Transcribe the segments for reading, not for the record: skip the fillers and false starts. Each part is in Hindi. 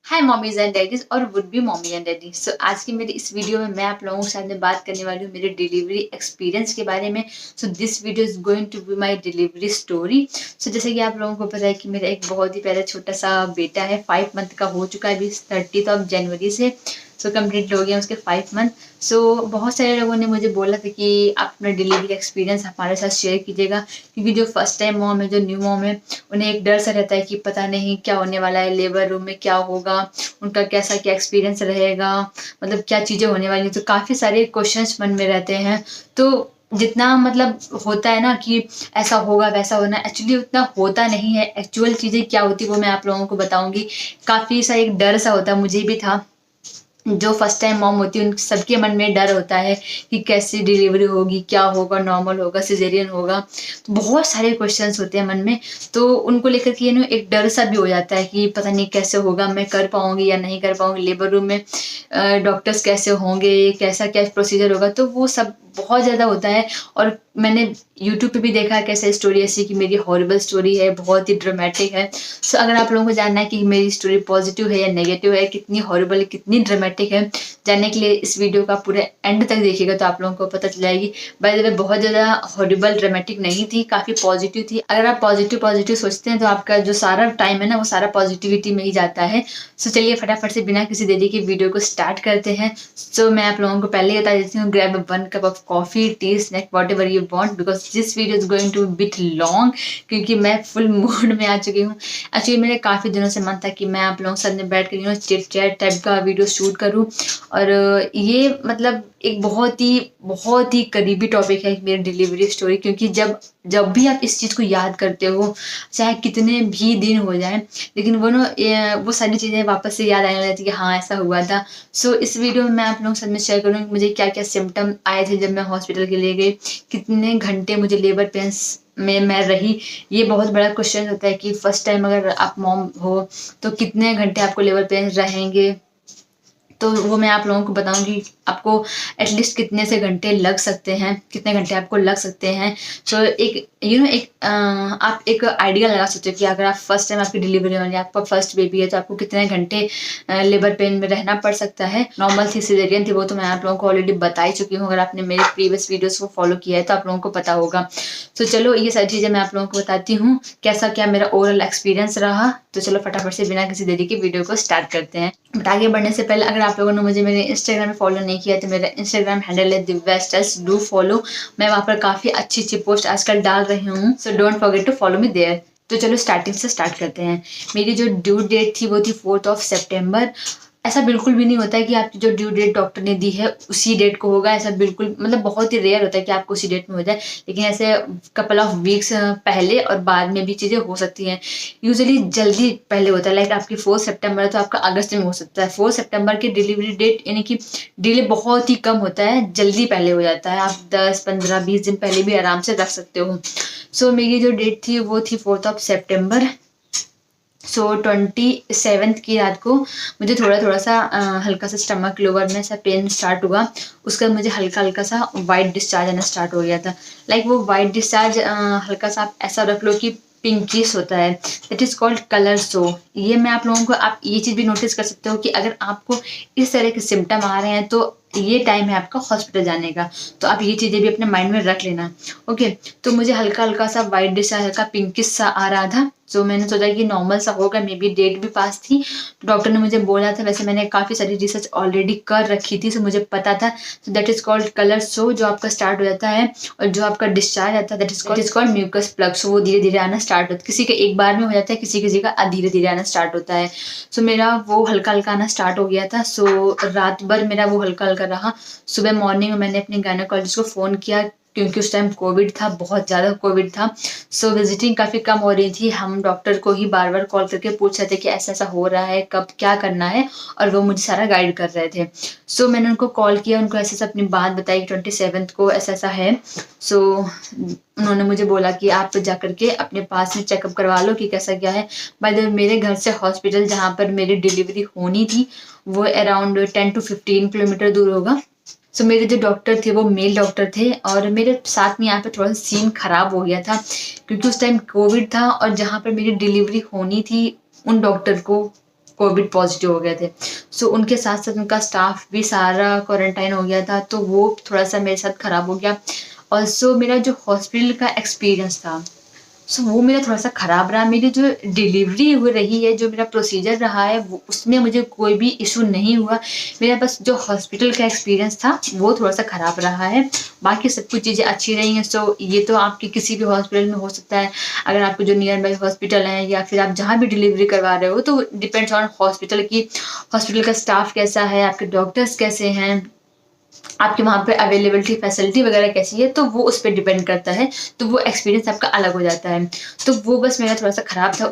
हाय मॉमीज एंड डैडीज और would be mommy and daddy. So आज की मेरी इस वीडियो में मैं आप लोगों के साथ में बात करने वाली हूँ मेरे डिलीवरी एक्सपीरियंस के बारे में। So this video is going to be my delivery story. So जैसे कि आप लोगों को पता है कि मेरा एक बहुत ही प्यारा छोटा सा बेटा है, 5 मंथ का हो चुका है अभी 30 जनवरी से। सो कंप्लीट हो गया उसके 5 मंथ। सो बहुत सारे लोगों ने मुझे बोला था कि आप अपना डिलीवरी एक्सपीरियंस हमारे साथ शेयर कीजिएगा, क्योंकि जो फर्स्ट टाइम मॉम है, जो न्यू मॉम है, उन्हें एक डर सा रहता है कि पता नहीं क्या होने वाला है, लेबर रूम में क्या होगा, उनका कैसा क्या एक्सपीरियंस रहेगा, मतलब क्या चीज़ें होने वाली हैं। तो काफ़ी सारे क्वेश्चंस मन में रहते हैं। तो जितना मतलब होता है ना कि ऐसा होगा वैसा होना, एक्चुअली उतना होता नहीं है। एक्चुअल चीज़ें क्या होती है वो मैं आप लोगों को बताऊंगी। काफ़ी सा एक डर सा होता है, मुझे भी था। जो फर्स्ट टाइम मॉम होती है उन सबके मन में डर होता है कि कैसी डिलीवरी होगी, क्या होगा, नॉर्मल होगा, सिजेरियन होगा। तो बहुत सारे क्वेश्चंस होते हैं मन में। तो उनको लेकर के एक डर सा भी हो जाता है कि पता नहीं कैसे होगा, मैं कर पाऊंगी या नहीं कर पाऊंगी, लेबर रूम में डॉक्टर्स कैसे होंगे, कैसा क्या प्रोसीजर होगा। तो वो सब बहुत ज़्यादा होता है। और मैंने यूट्यूब पे भी देखा कैसे स्टोरी ऐसी कि मेरी हॉरिबल स्टोरी है, बहुत ही ड्रामेटिक है। सो अगर आप लोगों को जानना है कि मेरी स्टोरी पॉजिटिव है या नेगेटिव है, कितनी हॉरिबल है, कितनी ड्रामेटिक है, जानने के लिए इस वीडियो का पूरे एंड तक देखिएगा तो आप लोगों को पता चल जाएगी। बाय द वे बहुत ज़्यादा हॉरिबल ड्रामेटिक नहीं थी, काफ़ी पॉजिटिव थी। अगर आप पॉजिटिव पॉजिटिव सोचते हैं तो आपका जो सारा टाइम है ना वो सारा पॉजिटिविटी में ही जाता है। सो चलिए फटाफट से बिना किसी देरी के वीडियो को स्टार्ट करते हैं। सो मैं आप लोगों को पहले ही बता देती हूँ, grab 1 cup of coffee, tea, snack, whatever you want, because this video is going to bit long, क्योंकि मैं फुल मूड में आ चुकी हूँ। एक्चुअली मेरे काफ़ी दिनों से मन था कि मैं आप लोगों के साथ में बैठ कर चिट चैट टाइप का वीडियो शूट करूँ। और ये मतलब एक बहुत ही करीबी टॉपिक है मेरी डिलीवरी स्टोरी, क्योंकि जब जब भी आप इस चीज़ को याद करते हो, चाहे कितने भी दिन हो जाएं, लेकिन वो सारी चीज़ें वापस से याद आने लगती कि हाँ ऐसा हुआ था। सो इस वीडियो में मैं आप लोगों के साथ में शेयर करूँगी मुझे क्या क्या सिम्टम आए थे जब मैं हॉस्पिटल के लिए गई, कितने घंटे मुझे लेबर पेन्स में मैं रही। ये बहुत बड़ा क्वेश्चन होता है कि फर्स्ट टाइम अगर आप मॉम हो तो कितने घंटे आपको लेबर पेन्स रहेंगे। तो वो मैं आप लोगों को बताऊंगी आपको एटलीस्ट कितने से घंटे लग सकते हैं, कितने घंटे आपको लग सकते हैं। सो एक आप एक आइडिया लगा सकते हो कि अगर आप फर्स्ट टाइम आपकी डिलीवरी वाली, आपका फर्स्ट बेबी है, तो आपको कितने घंटे लेबर पेन में रहना पड़ सकता है। नॉर्मल थी, सिजेरियन थी, वो तो मैं आप लोगों को ऑलरेडी बता ही चुकी हूँ। अगर आपने मेरे प्रीवियस वीडियोस को फॉलो किया है तो आप लोगों को पता होगा। तो चलो ये सारी चीज़ें मैं आप लोगों को बताती हूँ कैसा क्या मेरा ओवरऑल एक्सपीरियंस रहा। तो चलो फटाफट से बिना किसी देरी के वीडियो को स्टार्ट करते हैं। बट आगे बढ़ने से पहले अगर आप लोगों ने मुझे मेरे इंस्टाग्राम में फॉलो नहीं किया तो मेरा इंस्टाग्राम हैंडल है दिव्यास्टाइल्स, डू फॉलो। मैं वहाँ पर काफ़ी अच्छी अच्छी पोस्ट आजकल डाल रही हूँ, so don't forget to follow me there. तो चलो स्टार्टिंग से स्टार्ट करते हैं। मेरी जो ड्यू डेट थी वो थी 4 सितंबर। ऐसा बिल्कुल भी नहीं होता है कि आपकी जो ड्यू डेट डॉक्टर ने दी है उसी डेट को होगा। ऐसा बिल्कुल मतलब बहुत ही रेयर होता है कि आपको उसी डेट में हो जाए, लेकिन ऐसे कपल ऑफ वीक्स पहले और बाद में भी चीज़ें हो सकती हैं। यूजुअली जल्दी पहले होता है, लाइक आपकी 4 सितंबर है तो आपका अगस्त में हो सकता है। 4 सितंबर की डिलीवरी डेट यानी कि डिले बहुत ही कम होता है, जल्दी पहले हो जाता है। आप 10 15 20 दिन पहले भी आराम से रख सकते हो। सो मेरी जो डेट थी वो थी 4 सितंबर। सो 27 की रात को मुझे थोड़ा थोड़ा सा हल्का सा स्टमक लोअर में ऐसा पेन स्टार्ट हुआ। उसका मुझे हल्का हल्का सा वाइट डिस्चार्ज आना स्टार्ट हो गया था। लाइक वो वाइट डिस्चार्ज हल्का सा आप ऐसा रख लो कि पिंकिश होता है, दैट इज कॉल्ड कलर सो। ये मैं आप लोगों को, आप ये चीज़ भी नोटिस कर सकते हो कि अगर आपको इस तरह के सिम्टम आ रहे हैं तो ये टाइम है आपका हॉस्पिटल जाने का। तो आप ये चीज़ें भी अपने माइंड में रख लेना। ओके, तो मुझे हल्का हल्का सा वाइट डिस्चार्ज, हल्का पिंकिश सा आ रहा था। सो मैंने सोचा कि नॉर्मल सा होगा, मे बी डेट भी पास थी। डॉक्टर ने मुझे बोला था, वैसे मैंने काफ़ी सारी रिसर्च ऑलरेडी कर रखी थी, सो मुझे पता था। So that is called colour सो, जो आपका स्टार्ट हो जाता है। और जो आपका डिस्चार्ज आता है that is called mucus plug. So वो धीरे धीरे आना स्टार्ट होता है, किसी का एक बार में हो जाता है, किसी किसी का धीरे धीरे आना स्टार्ट होता है। सो मेरा वो हल्का हल्का आना स्टार्ट हो गया था। सो रात भर मेरा वो हल्का हल्का रहा। सुबह मॉर्निंग में मैंने अपने गायनेकोलॉजिस्ट को फ़ोन किया, क्योंकि उस टाइम कोविड था, बहुत ज़्यादा कोविड था। सो विजिटिंग काफ़ी कम हो रही थी। हम डॉक्टर को ही बार बार कॉल करके पूछ रहे थे कि ऐसा ऐसा हो रहा है, कब क्या करना है, और वो मुझे सारा गाइड कर रहे थे। सो मैंने उनको कॉल किया, उनको ऐसे ऐसा अपनी बात बताई कि 27 को ऐसा ऐसा है। सो उन्होंने मुझे बोला कि आप जा करके अपने पास में चेकअप करवा लो कि कैसा क्या है। बाय द वे मेरे घर से हॉस्पिटल जहाँ पर मेरी डिलीवरी होनी थी वो अराउंड 10 to 15 किलोमीटर दूर होगा। सो मेरे जो डॉक्टर थे वो मेल डॉक्टर थे, और मेरे साथ में यहाँ पे थोड़ा सा सीन खराब हो गया था, क्योंकि उस टाइम कोविड था और जहाँ पर मेरी डिलीवरी होनी थी उन डॉक्टर को कोविड पॉजिटिव हो गए थे। सो उनके साथ साथ उनका स्टाफ भी सारा क्वारंटाइन हो गया था, तो वो थोड़ा सा मेरे साथ ख़राब हो गया। ऑल्सो मेरा जो हॉस्पिटल का एक्सपीरियंस था, सो वो मेरा थोड़ा-सा ख़राब रहा। मेरी जो डिलीवरी हो रही है, जो मेरा प्रोसीजर रहा है, वो उसमें मुझे कोई भी इश्यू नहीं हुआ। मेरा बस जो हॉस्पिटल का एक्सपीरियंस था, वो थोड़ा-सा ख़राब रहा है। बाकी सब कुछ चीज़ें अच्छी रही हैं। सो ये तो आपके किसी भी हॉस्पिटल में हो सकता है। अगर आपके जो नियर बाय हॉस्पिटल हैं या फिर आप जहाँ भी डिलीवरी करवा रहे हो, तो डिपेंड्स ऑन हॉस्पिटल का स्टाफ कैसा है, आपके डॉक्टर्स कैसे हैं, आपके वहाँ पे अवेलेबिलिटी फैसिलिटी वगैरह कैसी है, तो वो उस पे डिपेंड करता है। तो वो एक्सपीरियंस आपका अलग हो जाता है। तो वो बस मेरा थोड़ा-सा ख़राब था,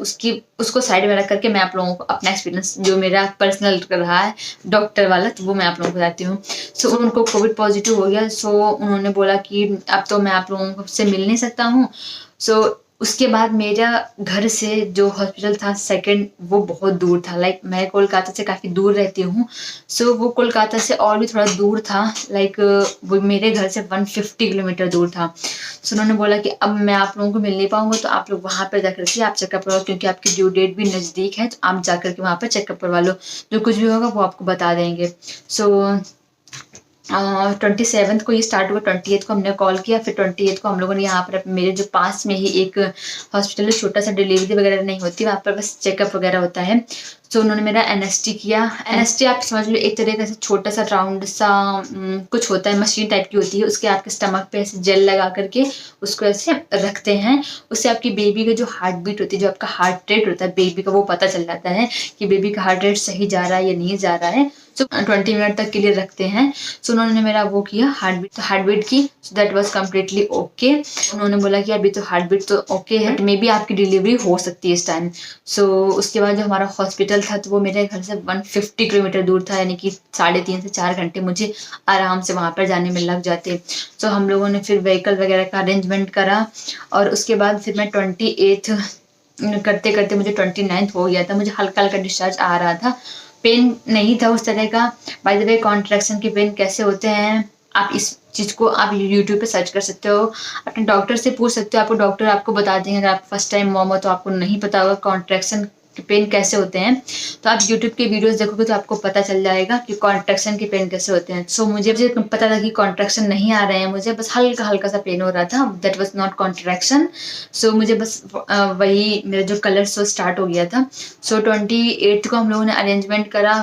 उसको साइड में रख कर के मैं आप लोगों को अपना एक्सपीरियंस जो मेरा पर्सनल रहा है डॉक्टर वाला, तो वो मैं आप लोगों को बताती हूँ। सो उनको कोविड पॉज़िटिव हो गया। सो उन्होंने बोला कि अब तो मैं आप लोगों से मिल नहीं सकता हूँ। सो उसके बाद मेरा घर से जो हॉस्पिटल था सेकंड, वो बहुत दूर था। लाइक मैं कोलकाता से काफ़ी दूर रहती हूँ। सो वो कोलकाता से और भी थोड़ा दूर था। लाइक वो मेरे घर से 150 किलोमीटर दूर था। सो उन्होंने बोला कि अब मैं आप लोगों को मिल नहीं पाऊँगा, तो आप लोग वहाँ पे जाकर के आप चेकअप करवाओ, क्योंकि आपकी ड्यू डेट भी नज़दीक है, तो आप जाकर के वहाँ पे चेकअप करवा लो। जो कुछ भी होगा वो आपको बता देंगे। सो 27th को ये स्टार्ट हुआ, 28th को हमने कॉल किया, फिर 28th को हम लोगों ने यहाँ पर मेरे जो पास में ही एक हॉस्पिटल है, छोटा सा, डिलीवरी वगैरह नहीं होती वहाँ पर, बस चेकअप वगैरह होता है। सो उन्होंने मेरा एनएसटी किया। एनएसटी आप समझ लो एक तरीके से छोटा सा राउंड सा कुछ होता है, मशीन टाइप की होती है, उसके आपके स्टमक पे ऐसे जेल लगा करके उसको ऐसे रखते हैं। उससे आपकी बेबी का जो हार्ट बीट होती है, जो आपका हार्ट रेट होता है बेबी का, वो पता चल जाता है कि बेबी का हार्ट रेट सही जा रहा है या नहीं जा रहा है। सो 20 मिनट तक के लिए रखते हैं। सो उन्होंने मेरा वो किया, हार्ट बीट की। So that was completely okay. उन्होंने बोला कि अभी तो हार्ट बीट तो ओके है, बट मे बी आपकी डिलीवरी हो सकती है इस टाइम। सो उसके बाद जो हमारा हॉस्पिटल था, तो वो मेरे घर से 150 किलोमीटर दूर था, यानी कि 3.5 से 4 घंटे मुझे आराम से वहाँ पर जाने में लग जाते। सो हम लोगों ने फिर व्हीकल वगैरह का अरेंजमेंट करा, और उसके बाद फिर मैं 28th करते करते मुझे 29th हो गया था। मुझे हल्का हल्का डिस्चार्ज आ रहा था, पेन नहीं था उस तरह का। बाय द वे, कॉन्ट्रैक्शन के पेन कैसे होते हैं, आप इस चीज़ को आप यूट्यूब पे सर्च कर सकते हो, अपने डॉक्टर से पूछ सकते हो, आपको डॉक्टर आपको बता देंगे। अगर आप फर्स्ट टाइम मॉम हो तो आपको नहीं पता होगा कॉन्ट्रैक्शन के पेन कैसे होते हैं, तो आप यूट्यूब के वीडियोस देखोगे तो आपको पता चल जाएगा कि कॉन्ट्रैक्शन के पेन कैसे होते हैं। सो मुझे पता था कि कॉन्ट्रैक्शन नहीं आ रहे हैं, मुझे बस हल्का हल्का सा पेन हो रहा था, दैट वाज नॉट कॉन्ट्रैक्शन। सो मुझे बस वही मेरा जो कलर शो स्टार्ट हो गया था। सो 28th को हम लोगों ने अरेंजमेंट करा,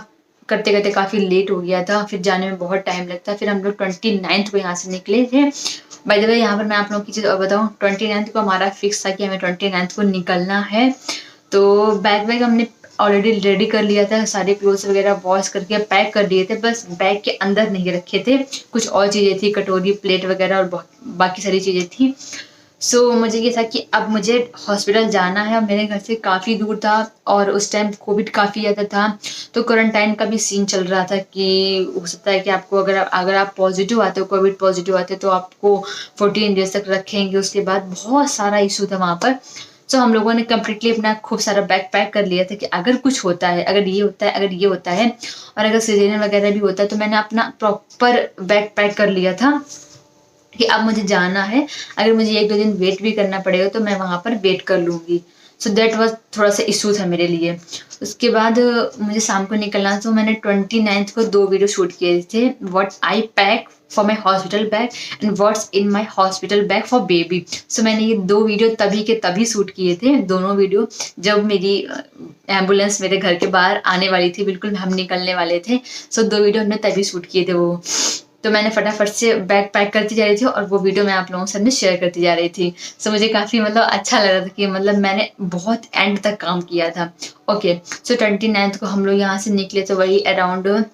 करते करते काफ़ी लेट हो गया था, फिर जाने में बहुत टाइम लगता। फिर हम लोग 29th को यहाँ से निकले थे। बाय द वे, यहाँ पर मैं आप लोगों की चीज़ और बताऊँ, 29th को हमारा फिक्स था कि हमें 29th को निकलना है। तो बैग वैग हमने ऑलरेडी रेडी कर लिया था, सारे क्लोथ्स वगैरह वॉश करके पैक कर दिए थे, बस बैग के अंदर नहीं रखे थे। कुछ और चीज़ें थी, कटोरी, प्लेट वगैरह और बाकी सारी चीज़ें थी। सो मुझे ये था कि अब मुझे हॉस्पिटल जाना है, और मेरे घर से काफ़ी दूर था, और उस टाइम कोविड काफ़ी ज़्यादा था। तो क्वारंटाइन का भी सीन चल रहा था कि हो सकता है कि आपको अगर आप पॉजिटिव आते हो, कोविड पॉजिटिव आते हो, तो आपको 14 डेज तक रखेंगे। उसके बाद बहुत सारा इशू था वहाँ पर। सो हम लोगों ने कम्प्लीटली अपना खूब सारा बैग पैक कर लिया था कि अगर कुछ होता है, अगर ये होता है, अगर ये होता है, और अगर सीजन वगैरह भी होता है, तो मैंने अपना प्रॉपर बैग पैक कर लिया था कि अब मुझे जाना है। अगर मुझे 1-2 दिन वेट भी करना पड़ेगा तो मैं वहाँ पर वेट कर लूँगी। सो दैट वाज़ थोड़ा सा इशू था मेरे लिए। उसके बाद मुझे शाम को निकलना, तो मैंने 29th को 2 वीडियो शूट किए थे, what I pack for my hospital bag and what's in my hospital bag for baby. So मैंने ये 2 वीडियो तभी के तभी शूट किए थे। दोनों वीडियो जब मेरी एम्बुलेंस मेरे घर के बाहर आने वाली थी, बिल्कुल हम निकलने वाले थे। सो 2 वीडियो हमने तभी शूट किए थे वो। तो मैंने फटाफट से बैग पैक करती जा रही थी, और वो वीडियो मैं आप लोगों के सामने शेयर करती जा रही थी। सो मुझे काफ़ी अच्छा लग रहा था कि मैंने बहुत एंड तक काम किया था। ओके, सो 29th को हम लोग यहाँ से निकले, तो वही अराउंड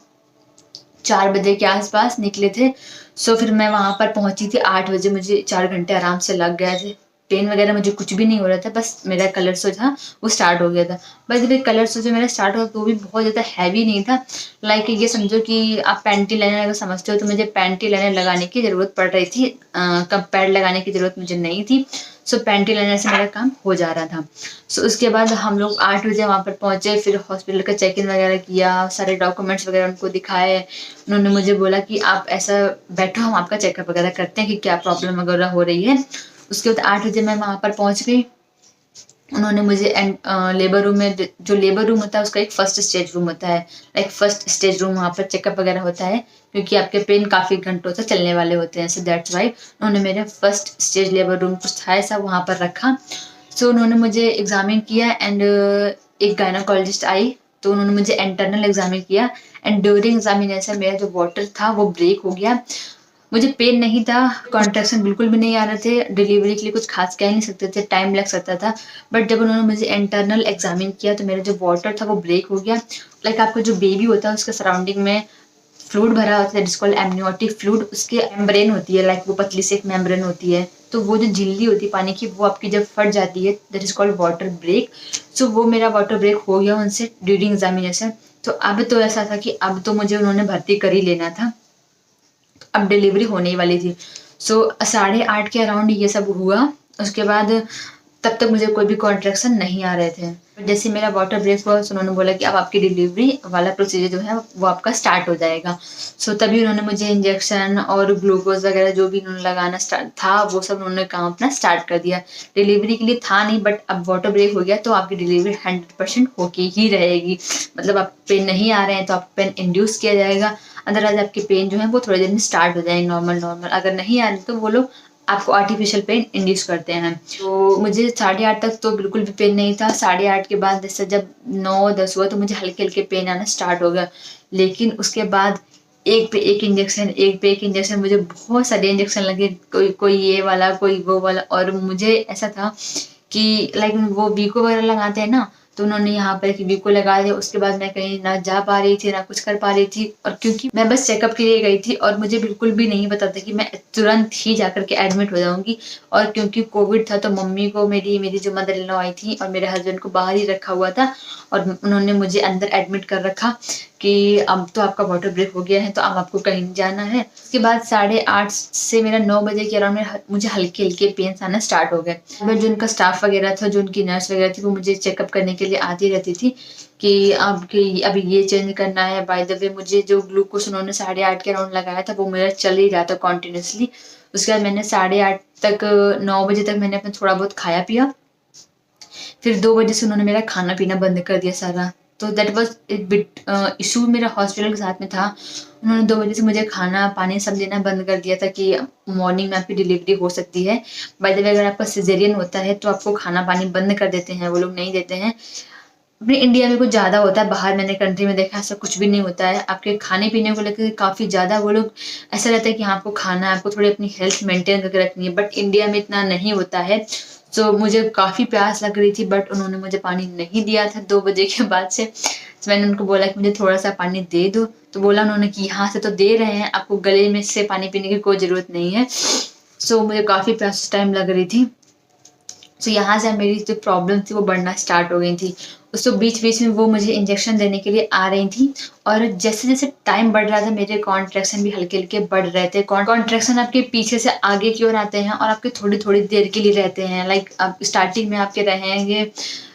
4 बजे के आसपास निकले थे। सो फिर मैं वहाँ पर पहुँची थी 8 बजे, मुझे 4 घंटे आराम से लग गए थे। पेन वगैरह मुझे कुछ भी नहीं हो रहा था, बस मेरा कलर शो था वो स्टार्ट हो गया था। बस जब कलर शो जो मेरा स्टार्ट हुआ, तो वो भी बहुत ज़्यादा हैवी नहीं था। लाइक ये समझो कि आप पैंटी लाइनर अगर समझते हो, तो मुझे पैंटी लाइनर लगाने की ज़रूरत पड़ रही थी, कब पैड लगाने की ज़रूरत मुझे नहीं थी। सो पैंटी लाइनर से मेरा काम हो जा रहा था। सो उसके बाद हम लोग 8 बजे वहाँ पर पहुँचे, फिर हॉस्पिटल का चेक इन वगैरह किया, सारे डॉक्यूमेंट्स वगैरह उनको दिखाए। उन्होंने मुझे बोला कि आप ऐसा बैठो, हम आपका चेकअप वगैरह करते हैं कि क्या प्रॉब्लम वगैरह हो रही है। उसके बाद 8 बजे मैं वहाँ पर पहुँच गई। उन्होंने मुझे लेबर रूम में, जो लेबर रूम होता है उसका एक फर्स्ट स्टेज रूम होता है, लाइक फर्स्ट स्टेज रूम, वहाँ पर चेकअप वगैरह होता है क्योंकि आपके पेन काफ़ी घंटों तक चलने वाले होते हैं, सो दैट्स वाई उन्होंने मेरे फर्स्ट स्टेज लेबर रूम कुछ था ऐसा वहाँ पर रखा। सो उन्होंने मुझे एग्जामिन किया एंड एक गायनाकोलॉजिस्ट आई तो उन्होंने मुझे इंटरनल एग्जामिन किया एंड ड्यूरिंग एग्जामिनेशन मेरा जो वाटर था वो ब्रेक हो गया। मुझे पेन नहीं था, कॉन्ट्रैक्शन बिल्कुल भी नहीं आ रहे थे, डिलीवरी के लिए कुछ खास कह नहीं सकते थे, टाइम लग सकता था। बट जब उन्होंने मुझे इंटरनल एग्जामिन किया तो मेरा जो वाटर था वो ब्रेक हो गया। लाइक आपका जो बेबी होता है उसके सराउंडिंग में फ्लूइड भरा होता है जिसको एमनियोटिक फ्लूइड, उसकी मेम्ब्रेन होती है, लाइक वो पतली सी एक मेम्ब्रेन होती है, तो वो जो झिल्ली होती है पानी की वो आपकी जब फट जाती है that is called water break. So वो मेरा वाटर ब्रेक हो गया उनसे ड्यूरिंग एग्जामिनेशन। तो अब तो ऐसा था कि अब तो मुझे उन्होंने भर्ती कर ही लेना था, अब डिलीवरी होने ही वाली थी। सो 8:30 के अराउंड ये सब हुआ। उसके बाद तब तक मुझे कोई भी कॉन्ट्रैक्शन नहीं आ रहे थे। जैसे मेरा वाटर ब्रेक हुआ तो उन्होंने बोला कि अब आपकी डिलीवरी वाला प्रोसीजर जो है वो आपका स्टार्ट हो जाएगा। सो तभी उन्होंने मुझे इंजेक्शन और ग्लूकोज वगैरह जो भी उन्होंने लगाना स्टार्ट था वो सब उन्होंने काम अपना स्टार्ट कर दिया। डिलीवरी के लिए था नहीं, बट अब वाटर ब्रेक हो गया तो आपकी डिलीवरी 100% होके ही रहेगी। मतलब आप पेन नहीं आ रहे हैं तो आप पेन इंड्यूस किया जाएगा, अदरवाइज आपके पेन जो है वो थोड़े देर में स्टार्ट हो जाएंगे नॉर्मल। अगर नहीं आ रहे तो वो लोग आपको आर्टिफिशियल पेन इंड्यूस करते हैं। तो मुझे 8:30 तक तो बिल्कुल भी पेन नहीं था। 8:30 के बाद जैसे जब 9-10 हुआ तो मुझे हल्के हल्के पेन आना स्टार्ट हो गया, लेकिन उसके बाद एक पे एक इंजेक्शन, एक पे एक इंजेक्शन, मुझे बहुत सारे इंजेक्शन लगे, कोई कोई ये वाला कोई वो वाला। और मुझे ऐसा था कि लाइक वो वीको वगैरह लगाते हैं ना, तो उन्होंने यहाँ पर एक वीको लगा दिया। उसके बाद मैं कहीं ना जा पा रही थी ना कुछ कर पा रही थी, और क्योंकि मैं बस चेकअप के लिए गई थी और मुझे बिल्कुल भी नहीं पता था कि मैं तुरंत ही जाकर के एडमिट हो जाऊंगी। और क्योंकि कोविड था तो मम्मी को, मेरी जो मदर इन लॉ आई थी और मेरे हस्बैंड को बाहर ही रखा हुआ था और उन्होंने मुझे अंदर एडमिट कर रखा कि अब तो आपका वाटर ब्रेक हो गया है तो अब आपको कहीं नहीं जाना है। उसके बाद 8:30 से मेरा 9 बजे के अराउंड में मुझे हल्के हल्के पेन्स आना स्टार्ट हो गए। जो उनका स्टाफ वगैरह था, जो उनकी नर्स वगैरह थी, वो मुझे चेकअप करने के लिए आती रहती थी कि आपकी अभी ये चेंज करना है। बाय द वे मुझे जो ग्लूकोज उन्होंने 8:30 के अराउंड लगाया था वो मेरा चल ही रहा था कॉन्टिन्यूसली। उसके बाद मैंने 8:30 तक 9 बजे तक मैंने अपना थोड़ा बहुत खाया पिया, फिर 2 बजे से उन्होंने मेरा खाना पीना बंद कर दिया सारा। तो दैट वाज एक बिट इशू मेरा हॉस्पिटल के साथ में था। उन्होंने 2 बजे से मुझे खाना पानी सब देना बंद कर दिया था कि मॉर्निंग में आपकी डिलीवरी हो सकती है। बाय द वे अगर आपका सिजेरियन होता है तो आपको खाना पानी बंद कर देते हैं, वो लोग नहीं देते हैं। अपने इंडिया में कुछ ज़्यादा होता है, बाहर मैंने कंट्री में देखा ऐसा कुछ भी नहीं होता है। आपके खाने पीने को लेकर काफ़ी ज़्यादा वो लोग, ऐसा रहता है कि हाँ आपको खाना है, आपको थोड़ी अपनी हेल्थ मेंटेन करके रखनी है, बट इंडिया में इतना नहीं होता है। सो मुझे काफ़ी प्यास लग रही थी बट उन्होंने मुझे पानी नहीं दिया था 2 बजे के बाद से। तो मैंने उनको बोला कि मुझे थोड़ा सा पानी दे दो, तो बोला उन्होंने कि यहाँ से तो दे रहे हैं, आपको गले में से पानी पीने की कोई ज़रूरत नहीं है। सो मुझे काफ़ी प्यास उस टाइम लग रही थी। सो यहाँ से मेरी जो प्रॉब्लम थी वो बढ़ना स्टार्ट हो गई थी। उसको बीच बीच में वो मुझे इंजेक्शन देने के लिए आ रही थी, और जैसे जैसे टाइम बढ़ रहा था मेरे कॉन्ट्रैक्शन भी हल्के हल्के बढ़ रहे थे। कॉन्ट्रैक्शन आपके पीछे से आगे की ओर आते हैं और आपके थोड़ी थोड़ी देर के लिए रहते हैं। लाइक आप स्टार्टिंग में आपके रहेंगे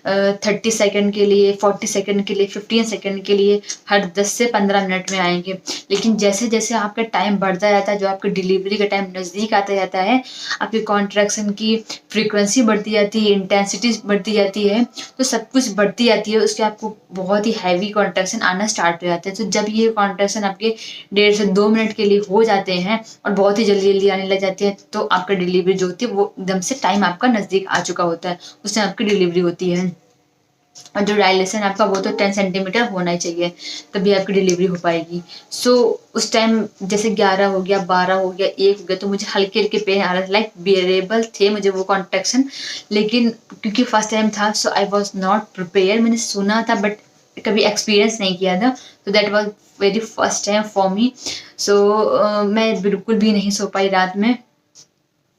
30 सेकंड के लिए, 40 सेकंड के लिए, 15 सेकंड के लिए, हर 10 से 15 मिनट में आएंगे। लेकिन जैसे जैसे आपका टाइम बढ़ता जाता है, जो आपकी डिलीवरी का टाइम नज़दीक आता जाता है, आपके कॉन्ट्रैक्शन की फ्रीक्वेंसी बढ़ती जाती है, इंटेंसिटी बढ़ती जाती है, तो सब कुछ बढ़ती जाती है। उसके आपको बहुत ही हैवी कॉन्ट्रैक्शन आना स्टार्ट हो जाते हैं। तो जब ये कॉन्ट्रैक्शन आपके 1.5 से 2 मिनट के लिए हो जाते हैं और बहुत ही जल्दी जल्दी आने लग जाते हैं, तो आपका डिलीवरी जो होती है वो एकदम से टाइम आपका नज़दीक आ चुका होता है, उससे आपकी डिलीवरी होती है। और जो डायलेशन आपका वो तो 10 सेंटीमीटर होना ही चाहिए, तभी आपकी डिलीवरी हो पाएगी। सो उस टाइम जैसे 11 हो गया, 12 हो गया, 1 हो गया, तो मुझे हल्के हल्के पेन आ रहे थे, लाइक बियरेबल थे मुझे वो कॉन्ट्रैक्शन। लेकिन क्योंकि फर्स्ट टाइम था सो आई वॉज नॉट प्रिपेयर। मैंने सुना था बट कभी एक्सपीरियंस नहीं किया था, तो that was very first time for me. So मैं बिल्कुल भी नहीं सो पाई रात में।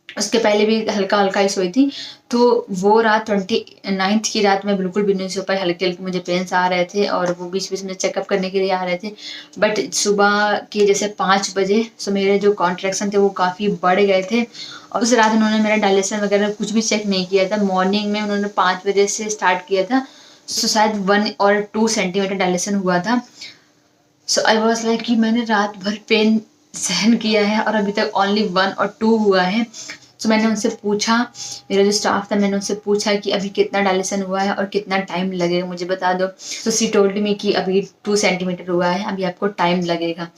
उसके पहले भी हल्का हल्का ही सोई थी। तो वो रात 29th की रात में बिल्कुल भी नहीं सो पाई, हल्के हल्के मुझे पेन्स आ रहे थे और वो बीच बीच में चेकअप करने के लिए आ रहे थे। बट सुबह के जैसे 5 बजे सो मेरे जो कॉन्ट्रैक्शन थे वो काफ़ी बढ़ गए थे, और उस रात उन्होंने मेरा डायलेशन वगैरह कुछ भी चेक नहीं किया था। मॉर्निंग में उन्होंने 5 बजे से स्टार्ट किया था, सो शायद 1 और 2 सेंटीमीटर डायलेशन हुआ था। सो आई वॉज लाइक कि मैंने रात भर पेन सहन किया है और अभी तक ओनली 1 और 2 हुआ है। सो मैंने उनसे पूछा, मेरा जो स्टाफ था, मैंने उनसे पूछा कि अभी कितना डायलेशन हुआ है और कितना टाइम लगेगा, मुझे बता दो। तो शी टोल्ड मी कि अभी 2 सेंटीमीटर हुआ है, अभी आपको टाइम लगेगा।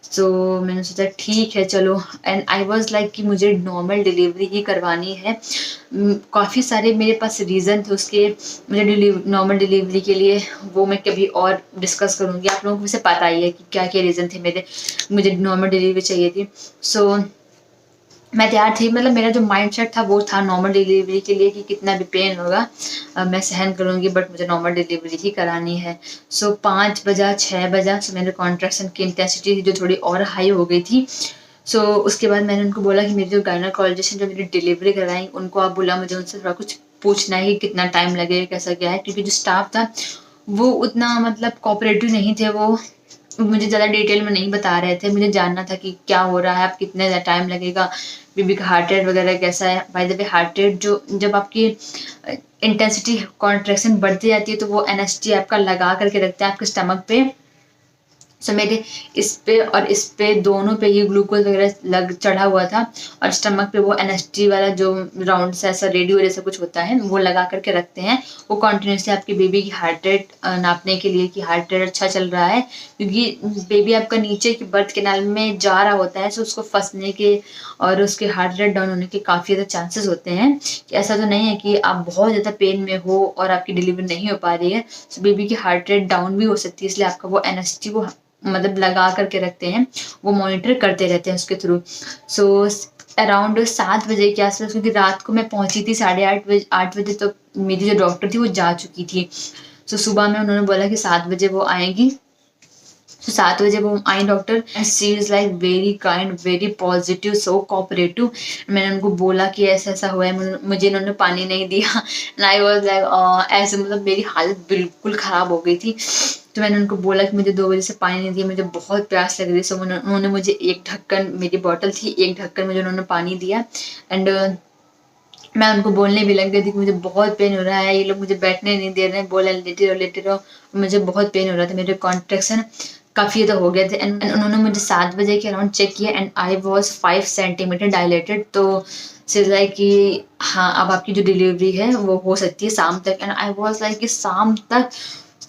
सो मैंने सोचा ठीक है चलो, एंड आई वॉज लाइक कि मुझे नॉर्मल डिलीवरी ही करवानी है। काफ़ी सारे मेरे पास रीज़न थे उसके, मुझे नॉर्मल डिलीवरी के लिए, वो मैं कभी और डिस्कस करूँगी। आप लोगों को वैसे पता ही है कि क्या क्या रीज़न थे मेरे, मुझे नॉर्मल डिलीवरी चाहिए थी। सो मैं तैयार थी, मतलब मेरा जो माइंडसेट था वो था नॉर्मल डिलीवरी के लिए कि कितना भी पेन होगा मैं सहन करूँगी, बट मुझे नॉर्मल डिलीवरी ही करानी है। सो 5 बजा 6 बजा, सो मेरे कॉन्ट्रैक्शन की इंटेंसिटी जो थोड़ी और हाई हो गई थी। सो उसके बाद मैंने उनको बोला कि मेरी जो गायनेकोलॉजिस्ट जो मेरी डिलीवरी करवाई, उनको आप बोला मुझे उनसे थोड़ा कुछ पूछना है कि कितना टाइम लगेगा, कैसा क्या है, क्योंकि जो स्टाफ था वो उतना मतलब कोऑपरेटिव नहीं थे, वो मुझे ज़्यादा डिटेल में नहीं बता रहे थे। मुझे जानना था कि क्या हो रहा है, आप कितने ज़्यादा टाइम लगेगा, बेबी का हार्ट रेट वगैरह कैसा है। By the way heart rate जो जब आपकी इंटेंसिटी कॉन्ट्रैक्शन बढ़ती जाती है तो वो एनएसटी आपका लगा करके रखते हैं आपके स्टमक पे। सो मेरे इस पे और इस पे दोनों पे ही ग्लूकोज वगैरह लग चढ़ा हुआ था, और स्टमक पे वो एनएसटी वाला जो राउंड सा ऐसा रेडियो जैसा कुछ होता है वो लगा करके रखते हैं। वो कॉन्टिन्यूसली आपकी बेबी की हार्ट रेट नापने के लिए कि हार्ट रेट अच्छा चल रहा है, क्योंकि बेबी आपका नीचे की बर्थ कैनाल में जा रहा होता है, सो उसको फंसने के और उसके हार्ट रेट डाउन होने के काफ़ी ज़्यादा चांसेस होते हैं। कि ऐसा तो नहीं है कि आप बहुत ज़्यादा पेन में हो और आपकी डिलीवरी नहीं हो पा रही है, सो बेबी की हार्ट रेट डाउन भी हो सकती है, इसलिए आपका वो एनएसटी वो मतलब लगा करके रखते हैं, वो मॉनिटर करते रहते हैं उसके थ्रू। सो अराउंड 7 बजे के आसपास, क्योंकि रात को मैं पहुंची थी 8:30 बजे, 8 बजे तो मेरी जो डॉक्टर थी वो जा चुकी थी। सो सुबह में उन्होंने बोला कि 7 बजे वो आएंगी। तो 7 बजे वो आई doctor, and she is like very kind, very positive, so cooperative. मैंने उनको बोला कि ऐसा ऐसा हुआ है, मुझे इन्होंने पानी नहीं दिया, एंड आई वाज लाइक ऐसे, मतलब मेरी हालत बिल्कुल ख़राब हो गई थी। तो मैंने उनको बोला कि मुझे 2 बजे से पानी नहीं दिया, मुझे बहुत प्यास लग रही। सो उन्होंने मुझे एक ढक्कन, मेरी बॉटल थी, एक ढक्कन मुझे उन्होंने पानी दिया। एंड मैं उनको बोलने भी लग गई थी कि मुझे बहुत पेन हो रहा है, ये लोग मुझे बैठने नहीं दे रहे हैं, बोला लेटे रहो। मुझे बहुत पेन हो रहा था, मेरे कॉन्ट्रैक्शन काफ़ी ज़्यादा हो गए थे। एंड उन्होंने मुझे 7 बजे के अराउंड चेक किया, and I was 5 centimetre dilated. तो सिर्फ लाइक कि हाँ अब आपकी जो डिलीवरी है वो हो सकती है शाम तक। एंड आई वॉज लाइक कि शाम तक,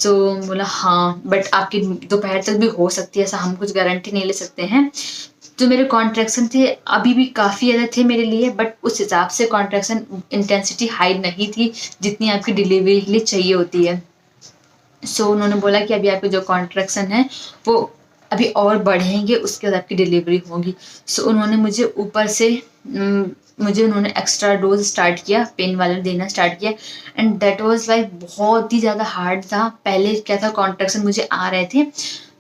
तो बोला हाँ बट आपकी दोपहर तक भी हो सकती है, ऐसा हम कुछ गारंटी नहीं ले सकते हैं। जो मेरे कॉन्ट्रैक्शन थे अभी भी काफ़ी ज़्यादा थे मेरे लिए, बट उस हिसाब से कॉन्ट्रैक्शन इंटेंसिटी हाई नहीं थी जितनी आपकी डिलीवरी के लिए चाहिए होती है। सो उन्होंने बोला कि अभी आपके जो कॉन्ट्रैक्शन है वो अभी और बढ़ेंगे, उसके बाद आपकी डिलीवरी होगी। सो उन्होंने मुझे ऊपर से मुझे उन्होंने एक्स्ट्रा डोज स्टार्ट किया, पेन वाला देना स्टार्ट किया। एंड दैट वाज लाइक बहुत ही ज़्यादा हार्ड था। पहले क्या था, कॉन्ट्रैक्शन मुझे आ रहे थे